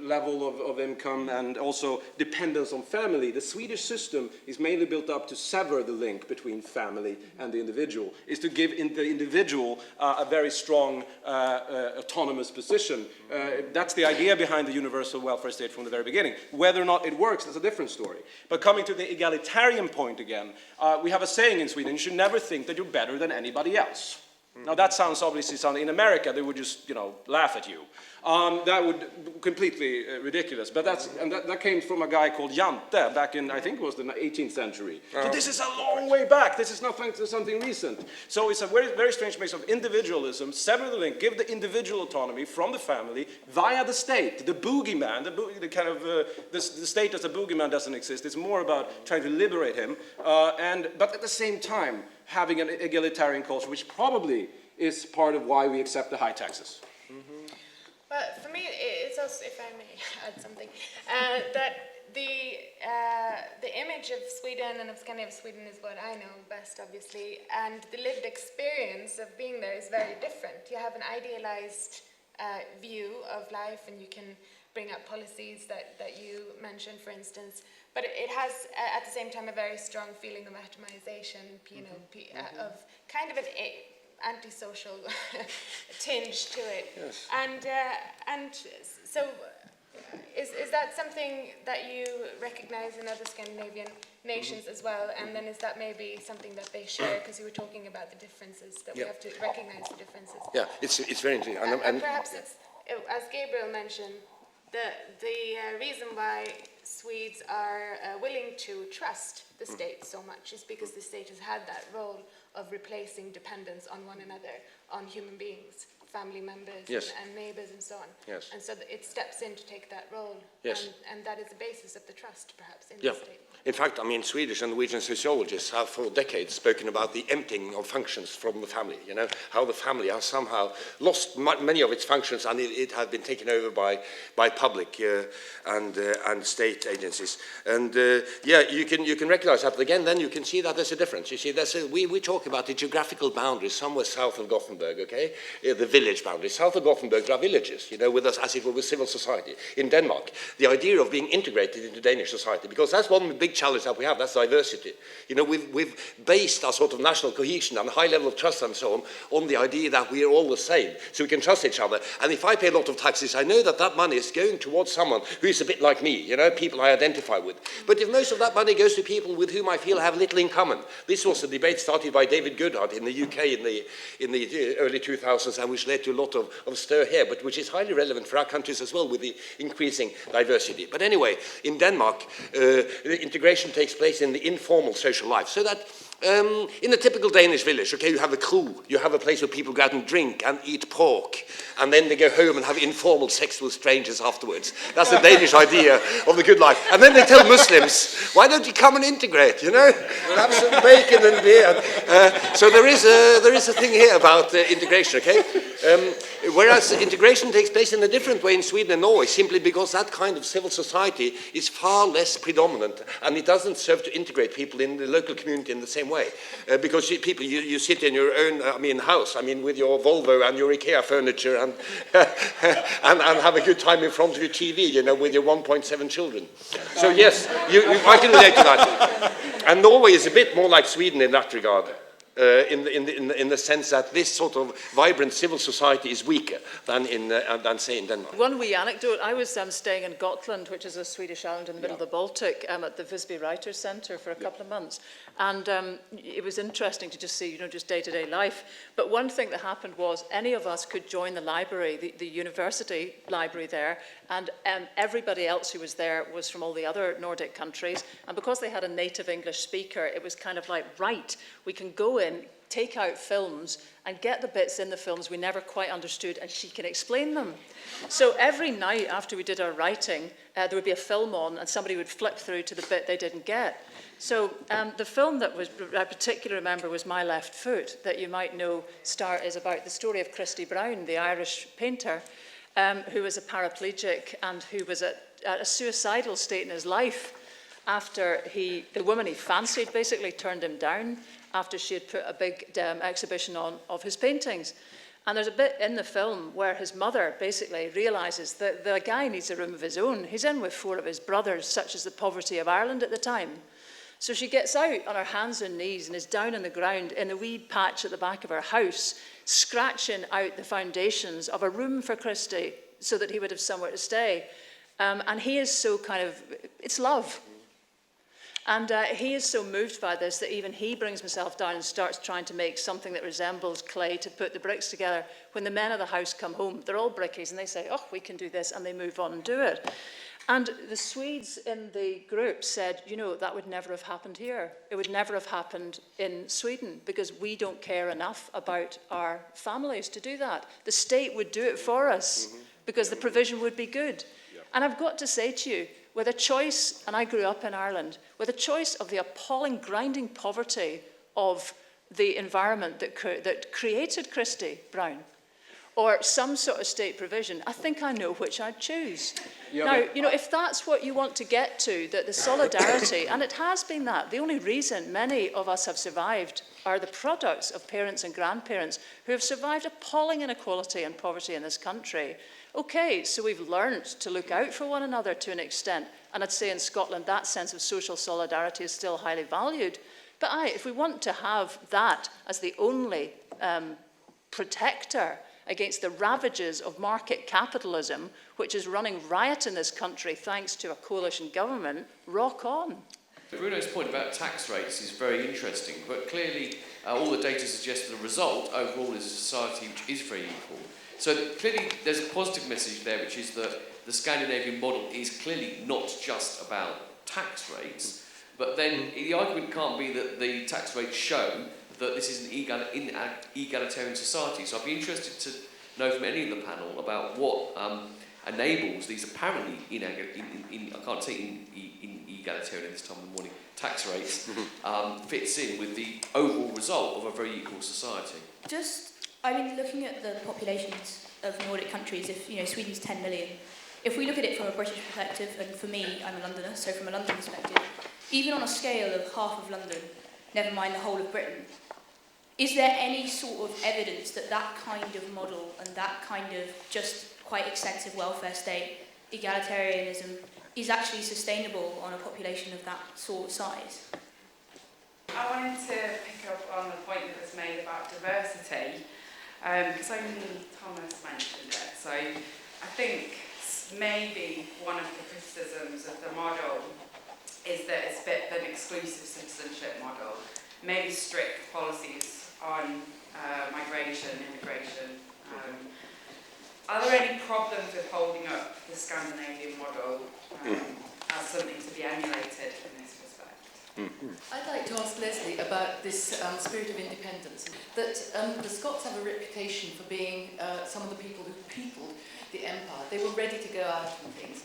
level of income and also dependence on family, the Swedish system is mainly built up to sever the link between family and the individual, is to give the individual a very strong autonomous position. That's the idea behind the universal welfare state from the very beginning. Whether or not it works, that's a different story. But coming to the egalitarian point again, we have a saying in Sweden, you should never think that you're better than anybody else. Now that sounds obviously, in America they would just, you know, laugh at you. That would be completely ridiculous, but that came from a guy called Jante back in, I think it was the 18th century. So this is a long way back, this is not something recent. So it's a very, very strange mix of individualism, sever the link, give the individual autonomy from the family via the state, the boogeyman, the state as a boogeyman doesn't exist, it's more about trying to liberate him, but at the same time having an egalitarian culture, which probably is part of why we accept the high taxes. Well, for me, it's also, if I may add something, that the image of Sweden and of Scandinavian Sweden is what I know best, obviously, and the lived experience of being there is very different. You have an idealized view of life, and you can bring up policies that you mentioned, for instance, but it has, at the same time, a very strong feeling of atomization, you know, of kind of an antisocial tinge to it. Yes. And so is that something that you recognize in other Scandinavian nations as well? And then is that maybe something that they share? Because you were talking about the differences, that we have to recognize the differences. Yeah, it's very interesting. And perhaps it's, as Gabriel mentioned, the reason why Swedes are willing to trust the state so much is because the state has had that role of replacing dependence on one another, on human beings, family members and neighbors and so on. Yes. And so it steps in to take that role. Yes. And that is the basis of the trust, perhaps, in the state. In fact, I mean, Swedish and Norwegian sociologists have for decades spoken about the emptying of functions from the family, you know, how the family has somehow lost many of its functions, and it has been taken over by public and state agencies. And you can recognize that, but again, then you can see that there's a difference. You see, we talk about the geographical boundaries somewhere south of Gothenburg, okay? The village boundaries. South of Gothenburg, there are villages, you know, with us, as it were, with civil society. In Denmark, the idea of being integrated into Danish society, because that's one big challenge that we have, that's diversity. You know, we've based our sort of national cohesion and high level of trust and so on the idea that we are all the same, so we can trust each other. And if I pay a lot of taxes, I know that money is going towards someone who is a bit like me, you know, people I identify with. But if most of that money goes to people with whom I feel have little in common, this was a debate started by David Goodhart in the UK in the early 2000s, and which led to a lot of stir here, but which is highly relevant for our countries as well, with the increasing diversity. But anyway, in Denmark, the integration takes place in the informal social life, so that in a typical Danish village, okay, you have a crew, you have a place where people go out and drink and eat pork, and then they go home and have informal sex with strangers afterwards. That's the Danish idea of the good life. And then they tell Muslims, why don't you come and integrate, you know? Have some bacon and beer. So there is a thing here about integration, okay? Whereas integration takes place in a different way in Sweden and Norway, simply because that kind of civil society is far less predominant, and it doesn't serve to integrate people in the local community in the same same way. Because you sit in your own, house, with your Volvo and your IKEA furniture and, and have a good time in front of your TV, with your 1.7 children. So yes, I can relate to that. And Norway is a bit more like Sweden in that regard. In the sense that this sort of vibrant civil society is weaker than say in Denmark. One wee anecdote, I was staying in Gotland, which is a Swedish island in the middle of the Baltic, at the Visby Writers' Centre for a couple of months. And it was interesting to just see, just day-to-day life. But one thing that happened was any of us could join the library, the university library there, and everybody else who was there was from all the other Nordic countries. And because they had a native English speaker, it was kind of like, right, we can go in, take out films and get the bits in the films we never quite understood, and she can explain them. So every night after we did our writing, there would be a film on and somebody would flip through to the bit they didn't get. So the film that I particularly remember was My Left Foot, that you might know is about the story of Christy Brown, the Irish painter, who was a paraplegic and who was at a suicidal state in his life after the woman he fancied basically turned him down after she had put a big exhibition on of his paintings. And there's a bit in the film where his mother basically realises that the guy needs a room of his own. He's in with 4 of his brothers, such as the poverty of Ireland at the time. So she gets out on her hands and knees and is down on the ground in a wee patch at the back of her house, scratching out the foundations of a room for Christy so that he would have somewhere to stay. And he is so it's love. And he is so moved by this that even he brings himself down and starts trying to make something that resembles clay to put the bricks together. When the men of the house come home, they're all brickies, and they say, oh, we can do this, and they move on and do it. And the Swedes in the group said, that would never have happened here. It would never have happened in Sweden because we don't care enough about our families to do that. The state would do it for us because the provision would be good. And I've got to say to you, with a choice, and I grew up in Ireland, with a choice of the appalling grinding poverty of the environment that created Christy Brown, or some sort of state provision, I think I know which I'd choose. Yeah, now, if that's what you want to get to, that the solidarity, and it has been that, the only reason many of us have survived are the products of parents and grandparents who have survived appalling inequality and poverty in this country. Okay, so we've learned to look out for one another to an extent, and I'd say in Scotland that sense of social solidarity is still highly valued. But if we want to have that as the only protector against the ravages of market capitalism, which is running riot in this country thanks to a coalition government, rock on. Bruno's point about tax rates is very interesting, but clearly all the data suggests that the result overall is a society which is very equal. So clearly there's a positive message there, which is that the Scandinavian model is clearly not just about tax rates, but then the argument can't be that the tax rates show that this is an egalitarian society. So I'd be interested to know from any of the panel about what enables these apparently I can't say in egalitarian this time in the morning, tax rates fits in with the overall result of a very equal society. Looking at the populations of Nordic countries, if Sweden's 10 million, if we look at it from a British perspective, and for me, I'm a Londoner, so from a London perspective, even on a scale of half of London, never mind the whole of Britain, is there any sort of evidence that that kind of model and that kind of just quite extensive welfare state, egalitarianism, is actually sustainable on a population of that sort of size? I wanted to pick up on the point that was made about diversity, because only Thomas mentioned it. So I think maybe one of the criticisms of the model is that it's a bit of an exclusive citizenship model, maybe strict policies on migration, immigration. Are there any problems with holding up the Scandinavian model as something to be emulated in this respect? I'd like to ask Leslie about this spirit of independence. That the Scots have a reputation for being some of the people who peopled the empire. They were ready to go out and things.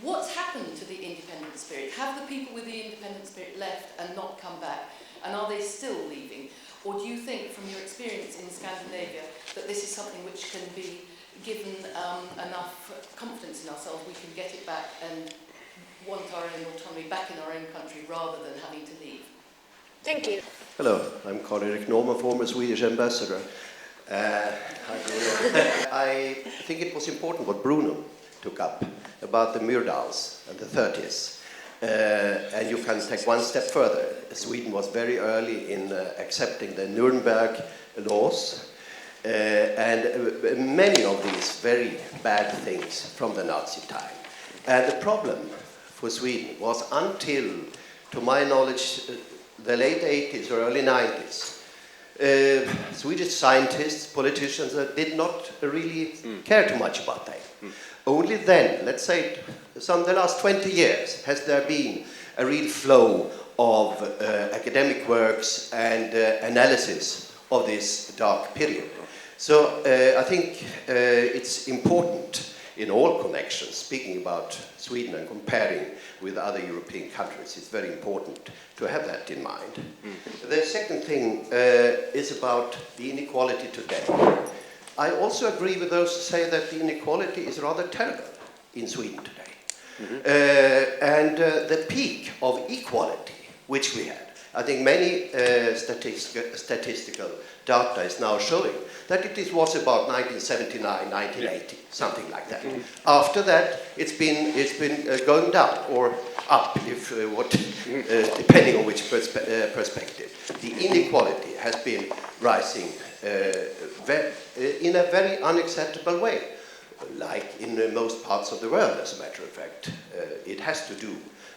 What's happened to the independent spirit? Have the people with the independent spirit left and not come back? And are they still leaving? Or do you think, from your experience in Scandinavia, that this is something which can be given enough confidence in ourselves, we can get it back and want our own autonomy back in our own country rather than having to leave? Thank you. Hello, I'm Karl-Erik Norman, former Swedish ambassador. I think it was important what Bruno took up about the Myrdals and the 30s. And you can take one step further. Sweden was very early in accepting the Nuremberg laws and many of these very bad things from the Nazi time. And the problem for Sweden was until, to my knowledge, the late 80s or early 90s. Swedish scientists, politicians did not really care too much about that. Only then, let's say, the last 20 years, has there been a real flow of academic works and analysis of this dark period. So I think it's important in all connections, speaking about Sweden and comparing with other European countries, it's very important to have that in mind. The second thing is about the inequality today. I also agree with those who say that the inequality is rather terrible in Sweden today. And the peak of equality, which we had, I think many statistical data is now showing that it was about 1979, 1980, something like that. After that, it's been going down or up, if depending on which perspective. The inequality has been rising in a very unacceptable way, like in most parts of the world, as a matter of fact. It has to do,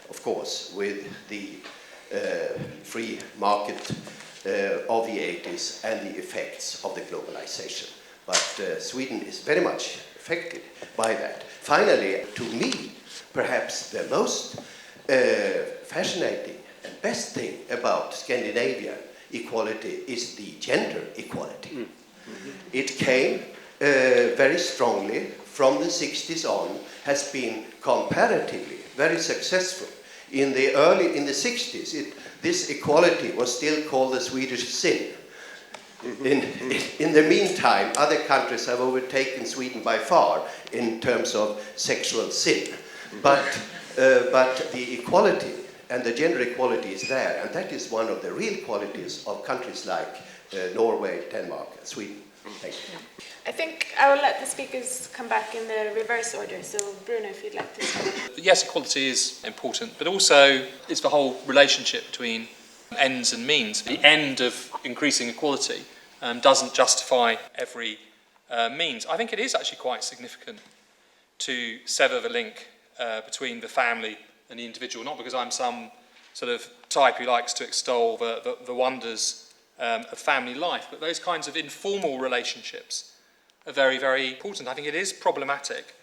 of course, with the free market of the 80s and the effects of the globalization. But Sweden is very much affected by that. Finally, to me, perhaps the most fascinating and best thing about Scandinavian equality is the gender equality. It came very strongly from the 60s on, has been comparatively very successful. In the 60s, this equality was still called the Swedish sin. In the meantime, other countries have overtaken Sweden by far in terms of sexual sin. But the equality and the gender equality is there, and that is one of the real qualities of countries like Norway, Denmark, and Sweden. Thank you. I think I will let the speakers come back in the reverse order. So, Bruno, if you'd like to start. Yes, equality is important, but also it's the whole relationship between ends and means. The end of increasing equality doesn't justify every means. I think it is actually quite significant to sever the link between the family and the individual, not because I'm some sort of type who likes to extol the wonders of family life, but those kinds of informal relationships are very, very important. I think it is problematic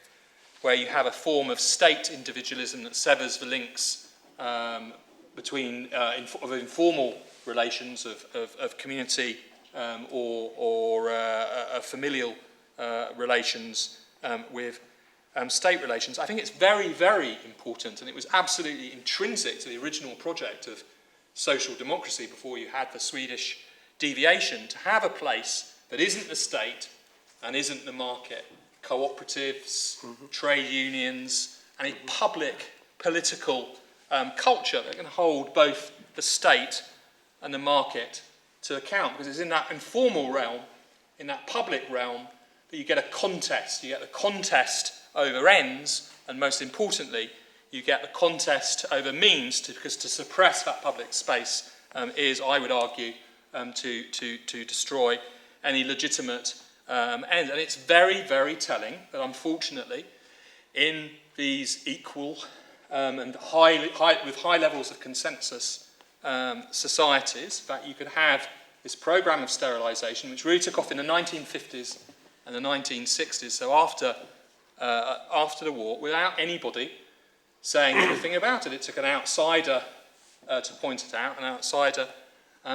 where you have a form of state individualism that severs the links between informal relations of community or familial relations with state relations. I think it's very, very important, and it was absolutely intrinsic to the original project of social democracy before you had the Swedish deviation, to have a place that isn't the state and isn't the market. Cooperatives, trade unions, and a public political culture that can hold both the state and the market to account, because it's in that informal realm, in that public realm, that you get a contest. You get the contest over ends, and most importantly, you get the contest over means, because to suppress that public space is, I would argue, to destroy any legitimate end. And it's very, very telling that, unfortunately, in these equal and with high levels of consensus societies, that you could have this program of sterilisation, which really took off in the 1950s and the 1960s, so after the war, without anybody saying anything about it. It took an outsider to point it out, an outsider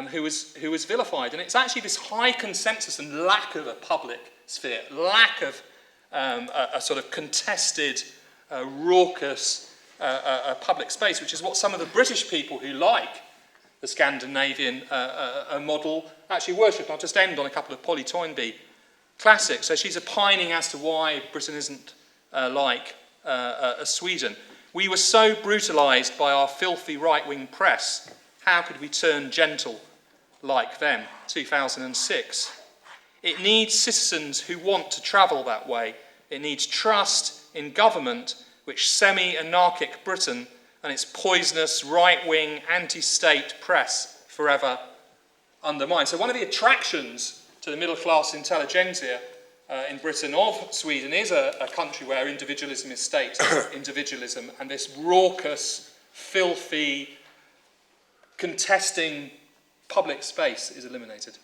who was vilified. And it's actually this high consensus and lack of a public sphere, lack of a sort of contested, raucous public space, which is what some of the British people who like the Scandinavian model actually worship. I'll just end on a couple of Polly Toynbee classics. So she's opining as to why Britain isn't like Sweden. We were so brutalised by our filthy right-wing press How could we turn gentle like them? 2006. It needs citizens who want to travel that way. It needs trust in government, which semi-anarchic Britain and its poisonous right-wing anti-state press forever undermine. So one of the attractions to the middle-class intelligentsia in Britain of Sweden is a country where individualism is state individualism, and this raucous, filthy, contesting public space is eliminated.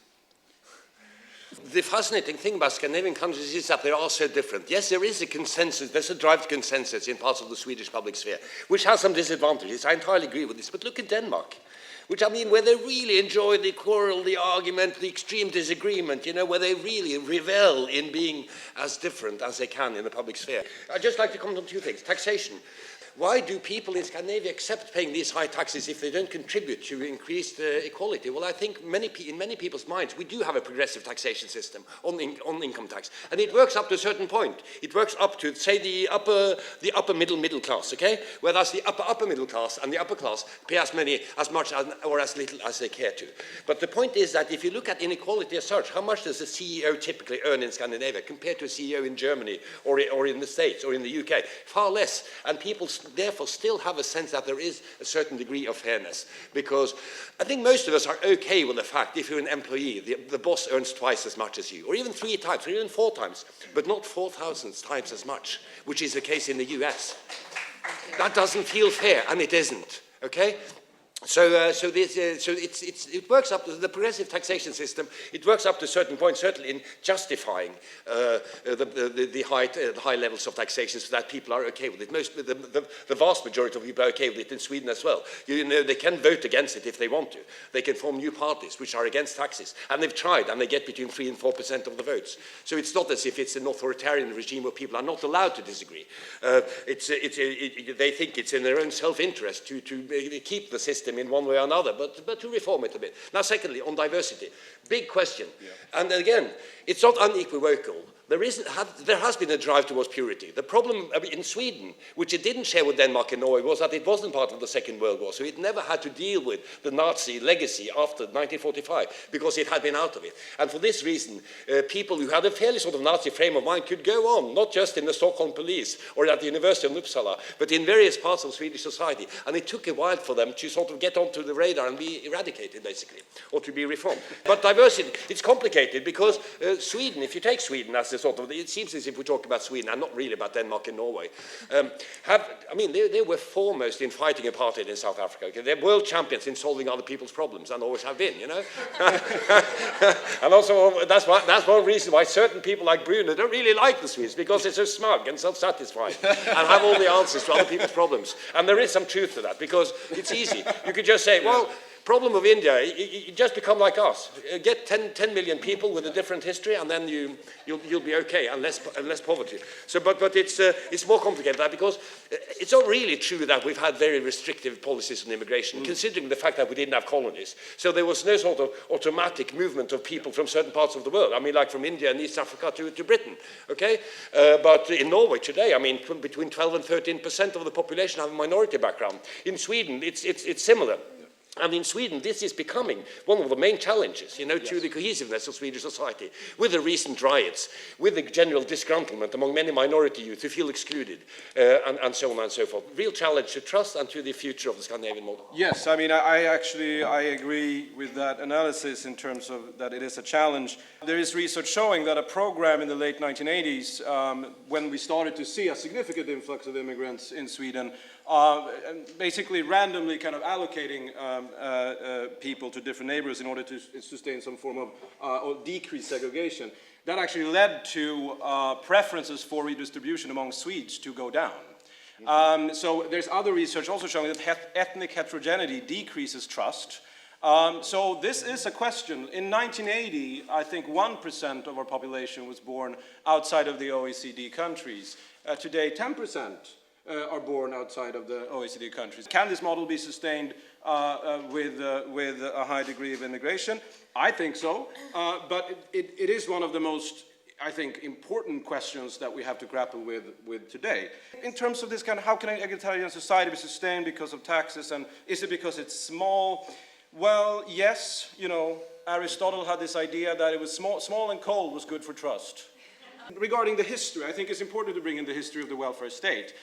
The fascinating thing about Scandinavian countries is that they are so different. Yes, there is a consensus, there's a drive to consensus in parts of the Swedish public sphere, which has some disadvantages. I entirely agree with this. But look at Denmark, which, I mean, where they really enjoy the quarrel, the argument, the extreme disagreement, you know, where they really revel in being as different as they can in the public sphere. I'd just like to comment on two things. Taxation. Why do people in Scandinavia accept paying these high taxes if they don't contribute to increased equality? Well, I think in many people's minds, we do have a progressive taxation system on income tax. And it works up to a certain point. It works up to, say, the upper middle class, okay? Whereas the upper middle class and the upper class pay as much or as little as they care to. But the point is that if you look at inequality as such, how much does a CEO typically earn in Scandinavia compared to a CEO in Germany or in the States or in the UK? Far less. And people therefore still have a sense that there is a certain degree of fairness, because I think most of us are okay with the fact if you're an employee, the boss earns twice as much as you, or even 3 times, or even 4 times, but not 4,000 times as much, which is the case in the US. That doesn't feel fair, and it isn't, okay? So it works up to the progressive taxation system. It works up to a certain point, certainly in justifying the high levels of taxation, so that people are okay with it. The vast majority of people are okay with it in Sweden as well. You know, they can vote against it if they want to. They can form new parties which are against taxes, and they've tried, and they get between 3 and 4% of the votes. So it's not as if it's an authoritarian regime where people are not allowed to disagree. They think it's in their own self-interest to keep the system in one way or another, but to reform it a bit. Now, secondly, on diversity, big question. Yeah. And again, it's not unequivocal. There has been a drive towards purity. The problem in Sweden, which it didn't share with Denmark and Norway, was that it wasn't part of the Second World War, so it never had to deal with the Nazi legacy after 1945, because it had been out of it. And for this reason, people who had a fairly sort of Nazi frame of mind could go on, not just in the Stockholm police or at the University of Uppsala, but in various parts of Swedish society. And it took a while for them to sort of get onto the radar and be eradicated, basically, or to be reformed. But diversity, it's complicated, because Sweden, if you take Sweden as the it seems as if we talk about Sweden and not really about Denmark and Norway. They were foremost in fighting apartheid in South Africa. Okay? They're world champions in solving other people's problems, and always have been, you know. And also, that's one reason why certain people like Bruno don't really like the Swedes, because they're so smug and self-satisfied and have all the answers to other people's problems. And there is some truth to that, because it's easy. You could just say, well, problem of India, you just become like us. Get 10 million people with a different history, and then you'll be okay, and less poverty. So, but it's more complicated than that, because it's not really true that we've had very restrictive policies on immigration, considering the fact that we didn't have colonies. So there was no sort of automatic movement of people from certain parts of the world. I mean, like from India and East Africa to Britain. Okay, but in Norway today, I mean, between 12 and 13% of the population have a minority background. In Sweden, it's similar. And in Sweden, this is becoming one of the main challenges, you know, to the cohesiveness of Swedish society, with the recent riots, with the general disgruntlement among many minority youth who feel excluded, and so on and so forth. Real challenge to trust and to the future of the Scandinavian model. Yes, I mean, I agree with that analysis in terms of that it is a challenge. There is research showing that a program in the late 1980s, when we started to see a significant influx of immigrants in Sweden, and basically randomly kind of allocating people to different neighborhoods in order to sustain some form of or decrease segregation. That actually led to preferences for redistribution among Swedes to go down. So there's other research also showing that ethnic heterogeneity decreases trust. So this is a question. In 1980, I think 1% of our population was born outside of the OECD countries. Today, 10%. Are born outside of the OECD countries. Can this model be sustained with a high degree of immigration? I think so, but it is one of the most, I think, important questions that we have to grapple with today. In terms of this kind of, how can an egalitarian society be sustained because of taxes, and is it because it's small? Well, yes, you know, Aristotle had this idea that it was small and cold was good for trust. Regarding the history, I think it's important to bring in the history of the welfare state.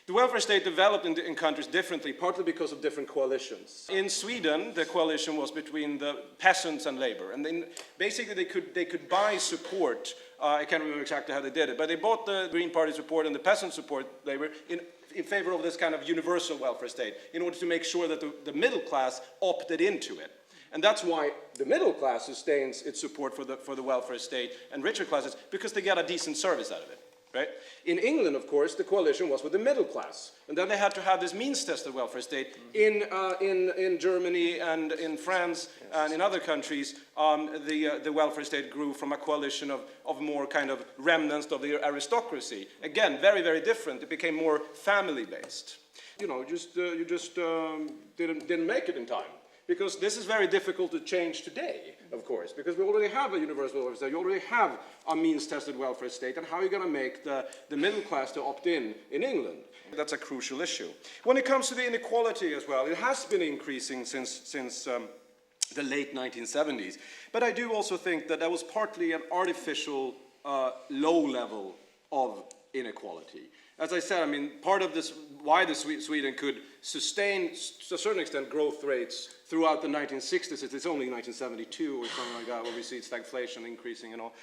The welfare state developed in countries differently, partly because of different coalitions. In Sweden, the coalition was between the peasants and labor, and then basically they could buy support. I can't remember exactly how they did it, but they bought the Green Party support and the peasant support labor in favor of this kind of universal welfare state, in order to make sure that the middle class opted into it. And that's why the middle class sustains its support for the welfare state, and richer classes, because they get a decent service out of it. Right? In England, of course, the coalition was with the middle class, and then they had to have this means-tested welfare state. In Germany and in France and in other countries, the welfare state grew from a coalition of more kind of remnants of the aristocracy. Again, very, very different. It became more family-based. You know, you just didn't make it in time. Because this is very difficult to change today, of course, because we already have a universal welfare state, you already have a means-tested welfare state, and how are you going to make the middle class to opt in England? That's a crucial issue. When it comes to the inequality as well, it has been increasing since the late 1970s. But I do also think that was partly an artificial low level of inequality. As I said, I mean, part of this, why Sweden could sustain, to a certain extent, growth rates throughout the 1960s, it's only 1972 or something like that, where we see stagflation increasing and all,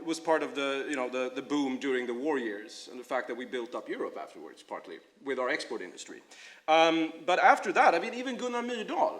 was part of the boom during the war years, and the fact that we built up Europe afterwards, partly, with our export industry. But after that, I mean, even Gunnar Myrdal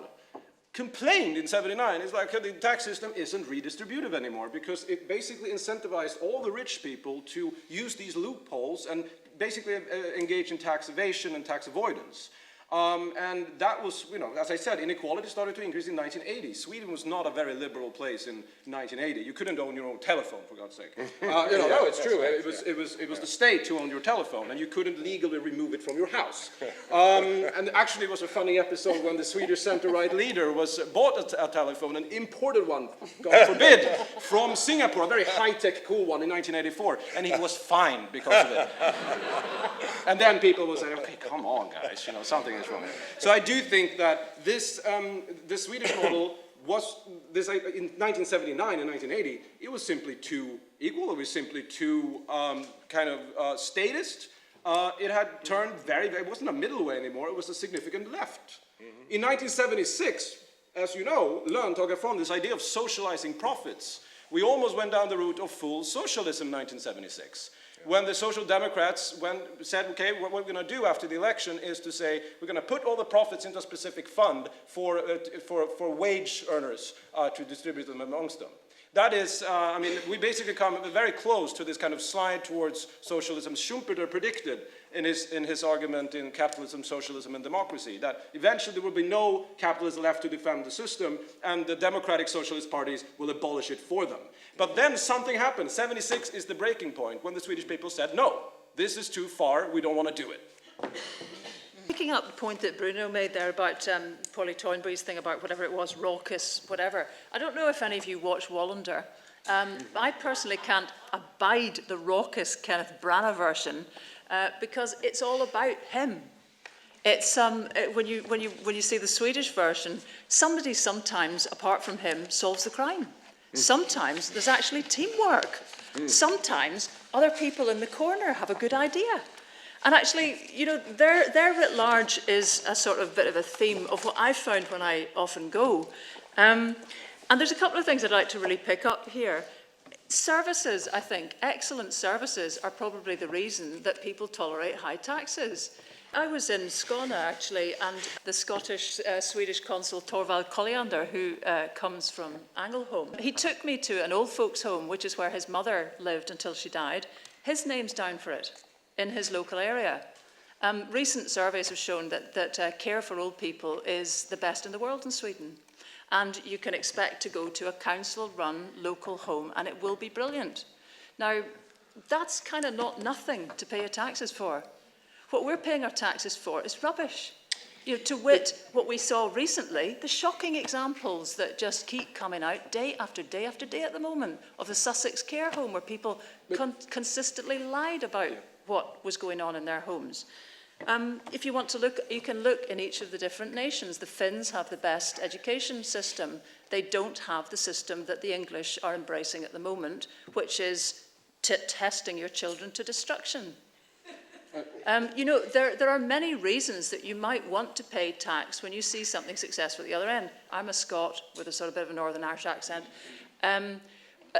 complained in '79, it's like the tax system isn't redistributive anymore, because it basically incentivized all the rich people to use these loopholes and basically engage in tax evasion and tax avoidance. And that was, you know, as I said, inequality started to increase in 1980. Sweden was not a very liberal place in 1980. You couldn't own your own telephone, for God's sake. No, it's true. It was the state who owned your telephone, and you couldn't legally remove it from your house. And actually, it was a funny episode when the Swedish center-right leader bought a telephone and imported one, God forbid, from Singapore, a very high-tech, cool one in 1984, and he was fined because of it. And then people would say, okay, come on, guys, you know, something is wrong. So I do think that this, the Swedish model was, in 1979 and 1980, it was simply too equal, it was simply too statist. It had turned it wasn't a middle way anymore, it was a significant left. In 1976, as you know, löntagarfond, this idea of socializing profits, we almost went down the route of full socialism in 1976. When the Social Democrats said, okay, what we're going to do after the election is to say, we're going to put all the profits into a specific fund for wage earners to distribute them amongst them. That is, I mean, we basically come very close to this kind of slide towards socialism. Schumpeter predicted in his argument in Capitalism, Socialism, and Democracy that eventually there will be no capitalists left to defend the system, and the democratic socialist parties will abolish it for them. But then something happened. 76 is the breaking point when the Swedish people said, no, this is too far, we don't want to do it. Picking up the point that Bruno made there about Polly Toynbee's thing about whatever it was, raucous, whatever. I don't know if any of you watch Wallander. I personally can't abide the raucous Kenneth Branagh version because it's all about him. It's when you see the Swedish version, somebody sometimes, apart from him, solves the crime. Sometimes there's actually teamwork. Sometimes other people in the corner have a good idea. And actually, you know, there writ large is a sort of bit of a theme of what I've found when I often go. And there's a couple of things I'd like to really pick up here. Services, I think, excellent services are probably the reason that people tolerate high taxes. I was in Skåne, actually, and the Swedish consul Torvald Colliander, who comes from Ängelholm, he took me to an old folks' home, which is where his mother lived until she died. His name's down for it in his local area. Recent surveys have shown that care for old people is the best in the world in Sweden. And you can expect to go to a council-run local home, and it will be brilliant. Now, that's kind of not nothing to pay your taxes for. What we're paying our taxes for is rubbish. You know, to wit, what we saw recently, the shocking examples that just keep coming out day after day after day at the moment of the Sussex care home where people consistently lied about what was going on in their homes. If you want to look, you can look in each of the different nations. The Finns have the best education system. They don't have the system that the English are embracing at the moment, which is testing your children to destruction. You know, there are many reasons that you might want to pay tax when you see something successful at the other end. I'm a Scot with a sort of bit of a Northern Irish accent.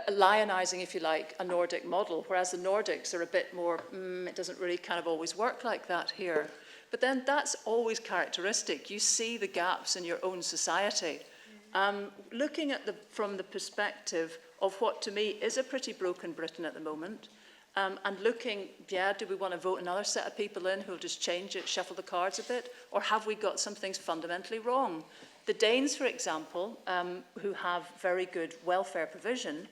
Lionising, if you like, a Nordic model, whereas the Nordics are a bit more, it doesn't really kind of always work like that here. But then that's always characteristic. You see the gaps in your own society. Looking at from the perspective of what to me is a pretty broken Britain at the moment, and looking, do we want to vote another set of people in who'll just change it, shuffle the cards a bit, or have we got some things fundamentally wrong? The Danes, for example, who have very good welfare provision,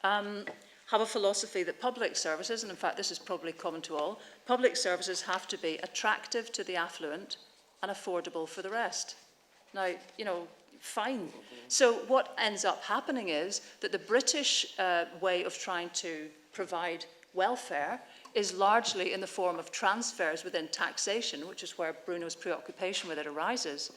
have a philosophy that public services, and in fact this is probably common to all, public services have to be attractive to the affluent and affordable for the rest. Now, you know, fine. So what ends up happening is that the British way of trying to provide welfare is largely in the form of transfers within taxation, which is where Bruno's preoccupation with it arises.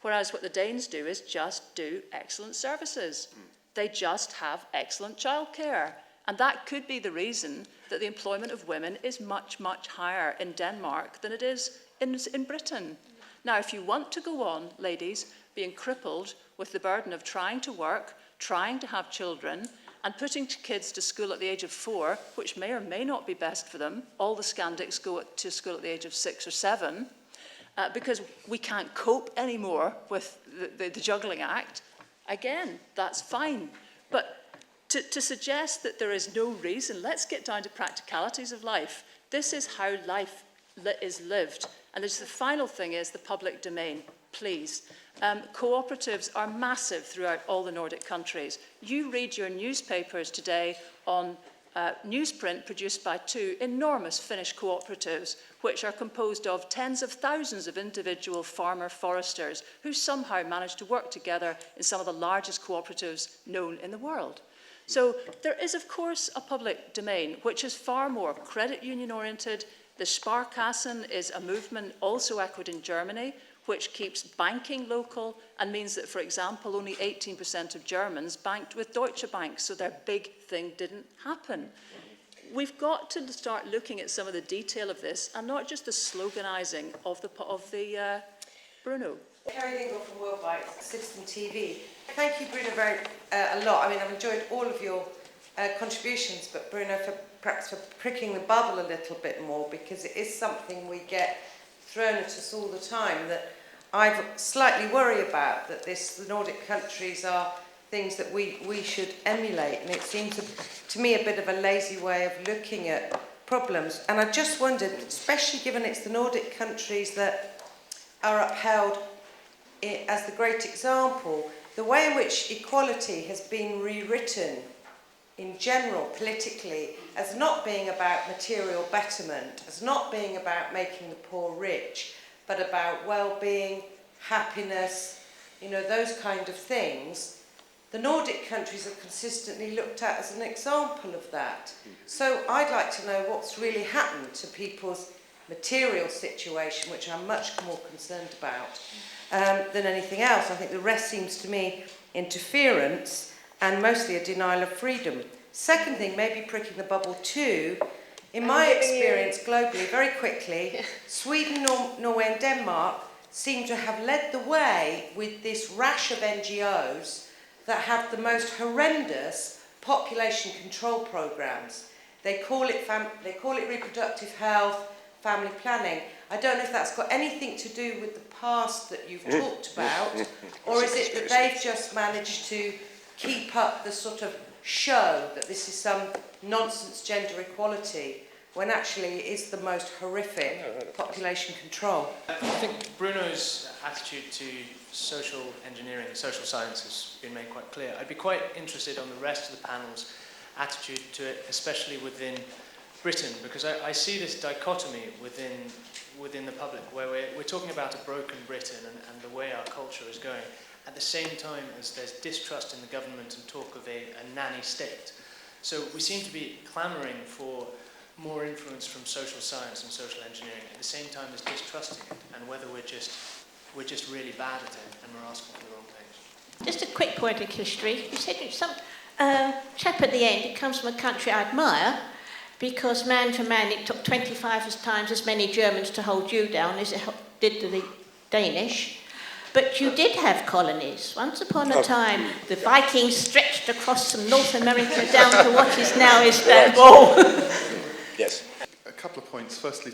Whereas what the Danes do is just do excellent services. They just have excellent childcare. And that could be the reason that the employment of women is much, much higher in Denmark than it is in Britain. Now, if you want to go on, ladies, being crippled with the burden of trying to work, trying to have children, and putting kids to school at the age of 4, which may or may not be best for them, all the Scandics go to school at the age of 6 or 7, because we can't cope anymore with the juggling act, again, that's fine. But to suggest that there is no reason, let's get down to practicalities of life. This is how life is lived. And the final thing is the public domain, please. Cooperatives are massive throughout all the Nordic countries. You read your newspapers today on newsprint produced by 2 enormous Finnish cooperatives, which are composed of tens of thousands of individual farmer foresters who somehow manage to work together in some of the largest cooperatives known in the world. So there is, of course, a public domain, which is far more credit union oriented. The Sparkassen is a movement also echoed in Germany, which keeps banking local and means that, for example, only 18% of Germans banked with Deutsche Bank, so their big thing didn't happen. We've got to start looking at some of the detail of this and not just the sloganising of the Bruno. Kerry Dingle from WORLDwrite, Citizen TV. Thank you, Bruno, a lot. I mean, I've enjoyed all of your contributions, but Bruno, perhaps for pricking the bubble a little bit more, because it is something we get thrown at us all the time that I slightly worry about, that the Nordic countries are things that we should emulate, and it seems to me a bit of a lazy way of looking at problems. And I just wondered, especially given it's the Nordic countries that are upheld as the great example, the way in which equality has been rewritten in general, politically, as not being about material betterment, as not being about making the poor rich, but about well-being, happiness, you know, those kind of things. The Nordic countries are consistently looked at as an example of that. So I'd like to know what's really happened to people's material situation, which I'm much more concerned about than anything else. I think the rest seems to me interference and mostly a denial of freedom. Second thing, maybe pricking the bubble too, in my experience globally, very quickly, Sweden, Norway and Denmark seem to have led the way with this rash of NGOs that have the most horrendous population control programs. They call it reproductive health, family planning. I don't know if that's got anything to do with the past that you've talked about, or is it that they've just managed to keep up the sort of show that this is some nonsense gender equality, when actually it is the most horrific population control? I think Bruno's attitude to social engineering, social science has been made quite clear. I'd be quite interested on the rest of the panel's attitude to it, especially within Britain, because I see this dichotomy within the public, where we're talking about a broken Britain and the way our culture is going, at the same time as there's distrust in the government and talk of a nanny state. So we seem to be clamouring for more influence from social science and social engineering at the same time as distrusting it, and whether we're just really bad at it and we're asking for the wrong things. Just a quick poetic history. You said some chap at the end, it comes from a country I admire, because man to man it took 25 times as many Germans to hold you down as it did to the Danish. But you did have colonies. Once upon a time, the Vikings stretched across from North America down to what is now Istanbul. Yes. A couple of points. Firstly,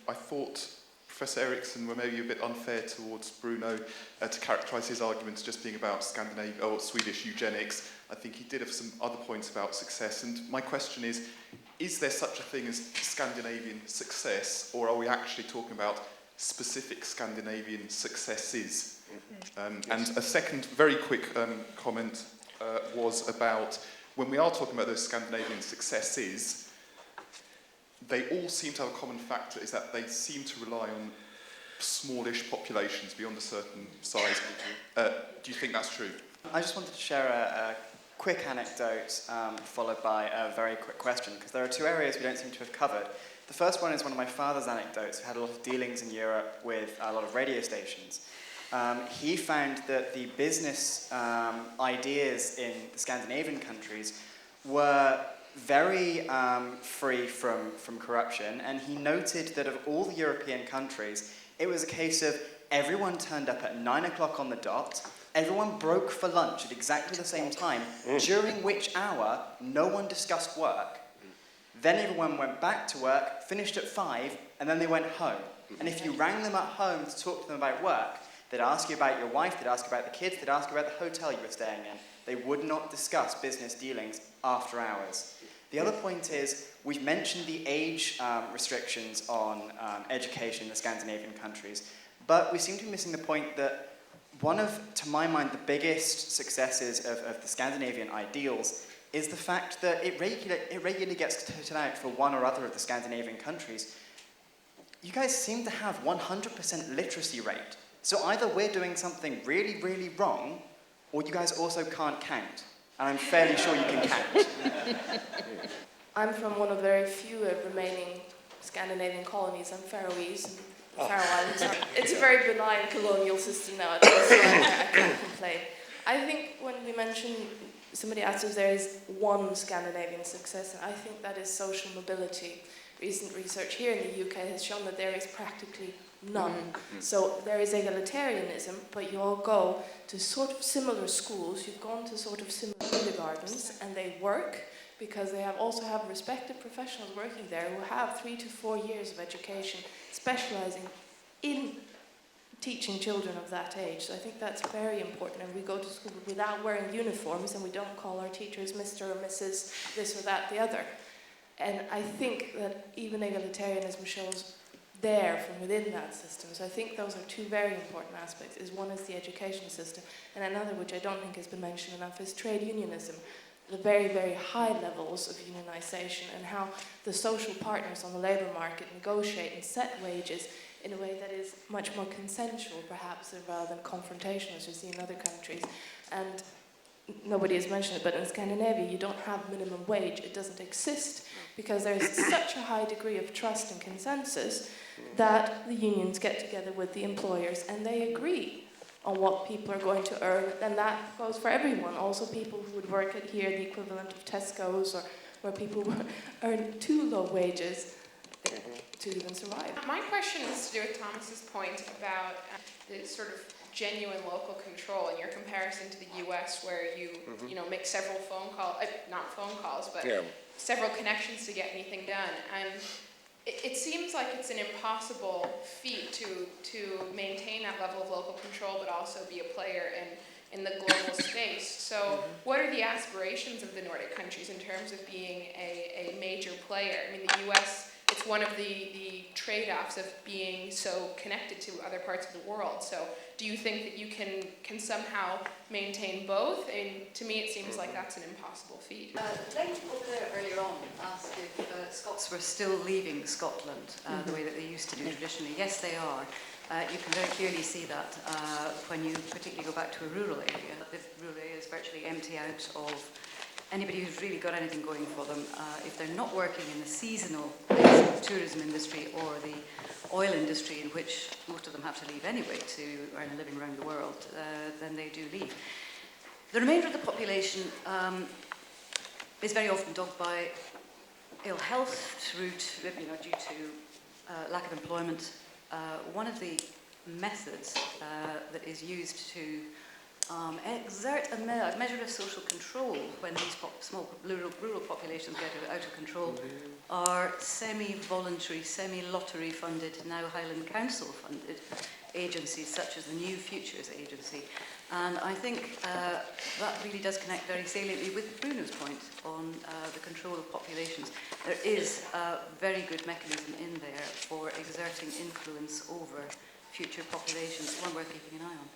I thought Professor Eriksson were maybe a bit unfair towards Bruno to characterise his arguments just being about Scandinavian or Swedish eugenics. I think he did have some other points about success. And my question is there such a thing as Scandinavian success, or are we actually talking about specific Scandinavian successes? And a second very quick comment was about when we are talking about those Scandinavian successes, they all seem to have a common factor, is that they seem to rely on smallish populations beyond a certain size. Do you think that's true? I just wanted to share a quick anecdote followed by a very quick question, because there are two areas we don't seem to have covered. The first one is one of my father's anecdotes, who had a lot of dealings in Europe with a lot of radio stations. He found that the business ideas in the Scandinavian countries were very free from corruption, and he noted that of all the European countries, it was a case of everyone turned up at 9 o'clock on the dot, everyone broke for lunch at exactly the same time, during which hour no one discussed work. Then everyone went back to work, finished at 5, and then they went home. And if you rang them at home to talk to them about work, they'd ask you about your wife, they'd ask you about the kids, they'd ask you about the hotel you were staying in. They would not discuss business dealings after hours. The other point is, we've mentioned the age restrictions on education in the Scandinavian countries, but we seem to be missing the point that one of, to my mind, the biggest successes of the Scandinavian ideals is the fact that it regularly gets touted out for one or other of the Scandinavian countries. You guys seem to have 100% literacy rate. So either we're doing something really, really wrong, or you guys also can't count. And I'm fairly sure you can count. I'm from one of the very few remaining Scandinavian colonies. I'm Faroese, and Faroe Islands. It's a very benign colonial system nowadays, so I can't complain. I think when we mention, somebody asked if there is one Scandinavian success, and I think that is social mobility. Recent research here in the UK has shown that there is practically none. So there is egalitarianism, but you all go to sort of similar schools, you've gone to sort of similar kindergartens, and they work because they also have respected professionals working there who have 3 to 4 years of education, specializing in teaching children of that age. So I think that's very important, and we go to school without wearing uniforms, and we don't call our teachers Mr. or Mrs. this or that, the other. And I think that even egalitarianism shows there from within that system. So I think those are two very important aspects. One is the education system, and another, which I don't think has been mentioned enough, is trade unionism. The very, very high levels of unionization, and how the social partners on the labor market negotiate and set wages in a way that is much more consensual, perhaps, rather than confrontational, as you see in other countries. And nobody has mentioned it, but in Scandinavia, you don't have minimum wage. It doesn't exist because there's such a high degree of trust and consensus that the unions get together with the employers and they agree on what people are going to earn, and that goes for everyone. Also people who would work at here, the equivalent of Tesco's, or where people earn too low wages to even survive. My question is to do with Thomas's point about the sort of genuine local control in your comparison to the US, where you make several phone calls, not phone calls, but several connections to get anything done. And it seems like it's an impossible feat to maintain that level of local control, but also be a player in the global space. So what are the aspirations of the Nordic countries in terms of being a major player? I mean, the US, it's one of the trade-offs of being so connected to other parts of the world. So do you think that you can somehow maintain both? And to me, it seems like that's an impossible feat. Lady Booker earlier on asked if Scots were still leaving Scotland the way that they used to do traditionally. Yes, they are. You can very clearly see that when you particularly go back to a rural area. The rural area is virtually empty out of anybody who's really got anything going for them, if they're not working in the seasonal tourism industry or the oil industry, in which most of them have to leave anyway to earn a living around the world, then they do leave. The remainder of the population is very often dogged by ill health due to lack of employment. One of the methods that is used to exert a measure of social control when these small rural populations get out of control are semi-voluntary, semi-lottery funded, now Highland Council funded agencies such as the New Futures Agency. And I think that really does connect very saliently with Bruno's point on the control of populations. There is a very good mechanism in there for exerting influence over future populations, one worth keeping an eye on.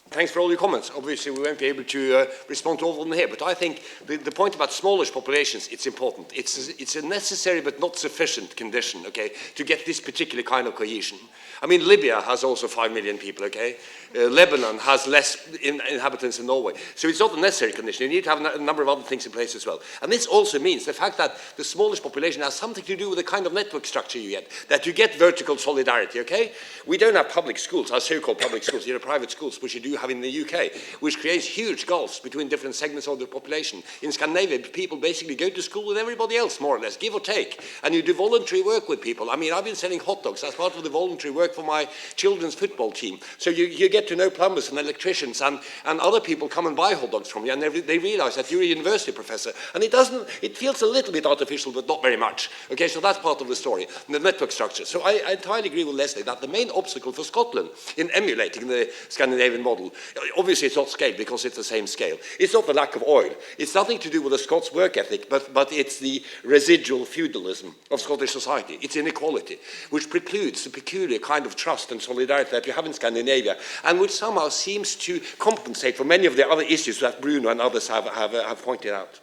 Thanks for all your comments. Obviously, we won't be able to respond to all of them here, but I think the point about smallish populations, it's important. It's a necessary but not sufficient condition, okay, to get this particular kind of cohesion. I mean, Libya has also 5 million people, okay? Lebanon has less inhabitants than Norway. So it's not a necessary condition. You need to have a number of other things in place as well. And this also means the fact that the smallish population has something to do with the kind of network structure you get, that you get vertical solidarity, okay? We don't have public schools, our so-called public schools, you know, private schools, which you do have in the UK, which creates huge gulfs between different segments of the population. In Scandinavia, people basically go to school with everybody else, more or less, give or take. And you do voluntary work with people. I mean, I've been selling hot dogs as part of the voluntary work for my children's football team. So you get to know plumbers and electricians, and other people come and buy hot dogs from you, and they realize that you're a university professor. And it feels a little bit artificial, but not very much. Okay, so that's part of the story, the network structure. So I entirely agree with Leslie that the main obstacle for Scotland in emulating the Scandinavian model, obviously it's not scale because it's the same scale. It's not the lack of oil. It's nothing to do with the Scots work ethic, but it's the residual feudalism of Scottish society. It's inequality, which precludes the peculiar kind of trust and solidarity that you have in Scandinavia, and which somehow seems to compensate for many of the other issues that Bruno and others have pointed out.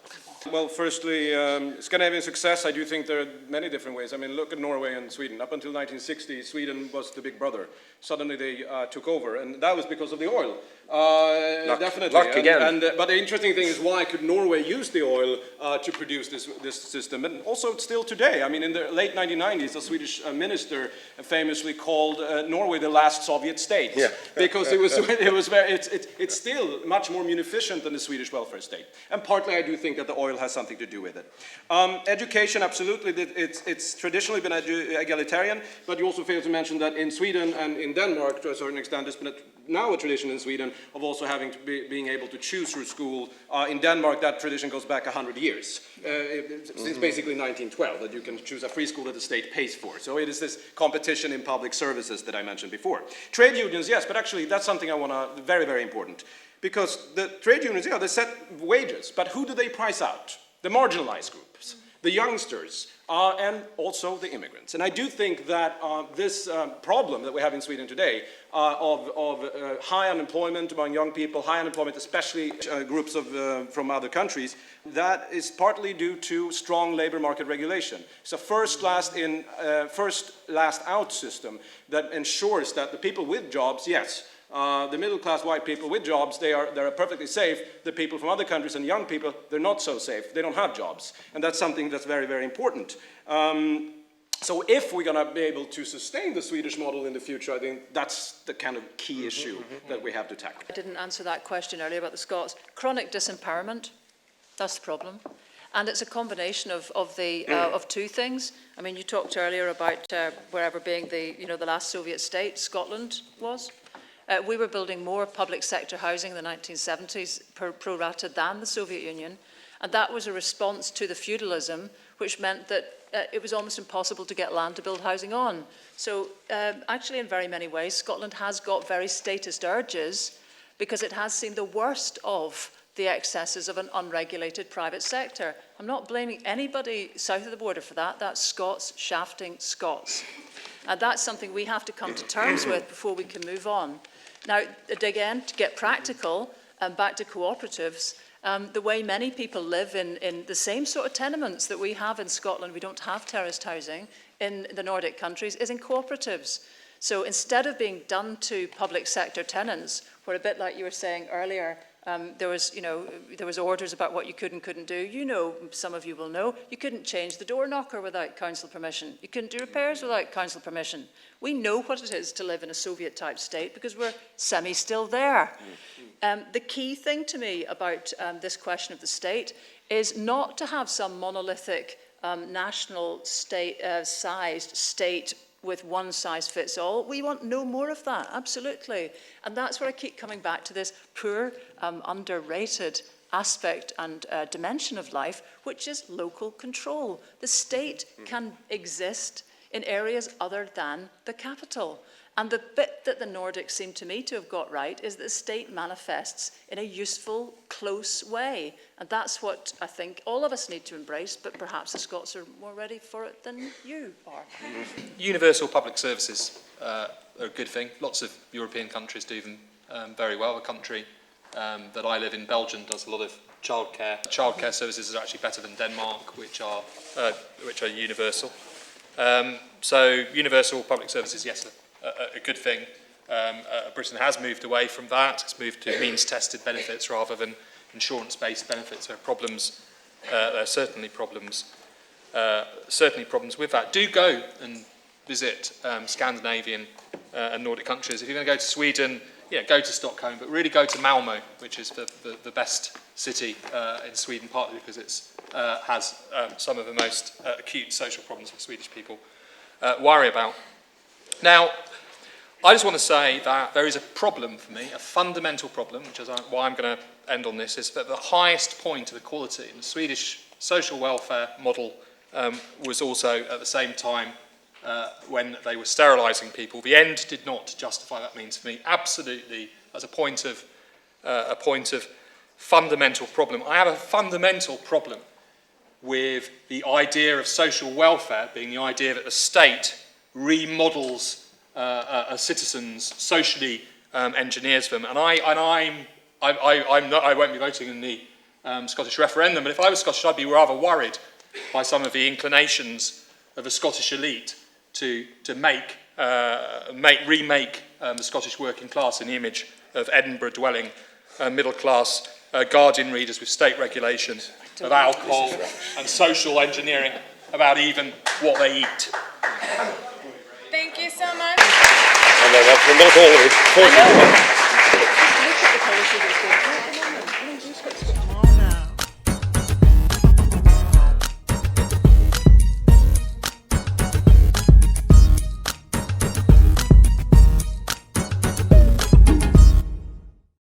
Well, firstly, Scandinavian success, I do think there are many different ways. I mean, look at Norway and Sweden. Up until 1960, Sweden was the big brother. Suddenly they took over, and that was because of the oil. Definitely. Luck again. But the interesting thing is, why could Norway use the oil to produce this system? And also still today. I mean, in the late 1990s, a Swedish minister famously called Norway the last Soviet state. Yeah. Because it's still much more munificent than the Swedish welfare state. And partly I do think that the oil has something to do with it. Education, absolutely, it's traditionally been egalitarian, but you also fail to mention that in Sweden and in Denmark, to a certain extent, there's been now a tradition in Sweden of also having to being able to choose through school. In Denmark, that tradition goes back 100 years. Since basically 1912, that you can choose a free school that the state pays for. So it is this competition in public services that I mentioned before. Trade unions, yes, but actually that's something I want to, very, very important. Because the trade unions, yeah, they set wages, but who do they price out? The marginalized groups, the youngsters, and also the immigrants. And I do think that this problem that we have in Sweden today of high unemployment among young people, high unemployment especially groups from other countries, that is partly due to strong labor market regulation. It's a first last out system that ensures that the people with jobs, yes, the middle-class white people with jobs, they're perfectly safe. The people from other countries and young people, they're not so safe. They don't have jobs. And that's something that's very, very important. So if we're going to be able to sustain the Swedish model in the future, I think that's the kind of key issue that we have to tackle. I didn't answer that question earlier about the Scots. Chronic disempowerment, that's the problem. And it's a combination of two things. I mean, you talked earlier about wherever being the last Soviet state, Scotland was. We were building more public sector housing in the 1970s pro rata than the Soviet Union, and that was a response to the feudalism, which meant that it was almost impossible to get land to build housing on. So actually, in very many ways, Scotland has got very statist urges because it has seen the worst of the excesses of an unregulated private sector. I'm not blaming anybody south of the border for that. That's Scots shafting Scots. And that's something we have to come to terms with before we can move on. Now, again, to get practical and back to cooperatives, the way many people live in the same sort of tenements that we have in Scotland, we don't have terraced housing in the Nordic countries, is in cooperatives. So instead of being done to public sector tenants, where a bit like you were saying earlier, There was orders about what you could and couldn't do. You know, some of you will know, you couldn't change the door knocker without council permission. You couldn't do repairs without council permission. We know what it is to live in a Soviet-type state because we're semi-still there. The key thing to me about this question of the state is not to have some monolithic national-sized state with one size fits all. We want no more of that, absolutely. And that's where I keep coming back to this poor, underrated aspect and dimension of life, which is local control. The state can exist in areas other than the capital. And the bit that the Nordics seem to me to have got right is that the state manifests in a useful, close way. And that's what I think all of us need to embrace, but perhaps the Scots are more ready for it than you are. Universal public services are a good thing. Lots of European countries do them very well. A country that I live in, Belgium, does a lot of childcare. Childcare services are actually better than Denmark, which are universal. So universal public services, yes, a good thing. Britain has moved away from that. It's moved to means-tested benefits rather than insurance-based benefits. There are problems. There are certainly problems with that. Do go and visit Scandinavian and Nordic countries. If you're going to go to Sweden, go to Stockholm, but really go to Malmö, which is the best city in Sweden, partly because it has some of the most acute social problems that Swedish people worry about. Now, I just want to say that there is a problem for me, a fundamental problem, which is why I'm going to end on this, is that the highest point of equality in the Swedish social welfare model was also at the same time when they were sterilising people. The end did not justify that means for me. Absolutely, as a point of fundamental problem. I have a fundamental problem with the idea of social welfare being the idea that the state remodels citizens, socially engineers them. And I won't be voting in the Scottish referendum, but if I was Scottish, I'd be rather worried by some of the inclinations of the Scottish elite to remake the Scottish working class in the image of Edinburgh-dwelling middle-class Guardian readers with state regulation of alcohol and social engineering about even what they eat. Thank you so much. And that's not all of it. I know. Just look at the policy that's been put.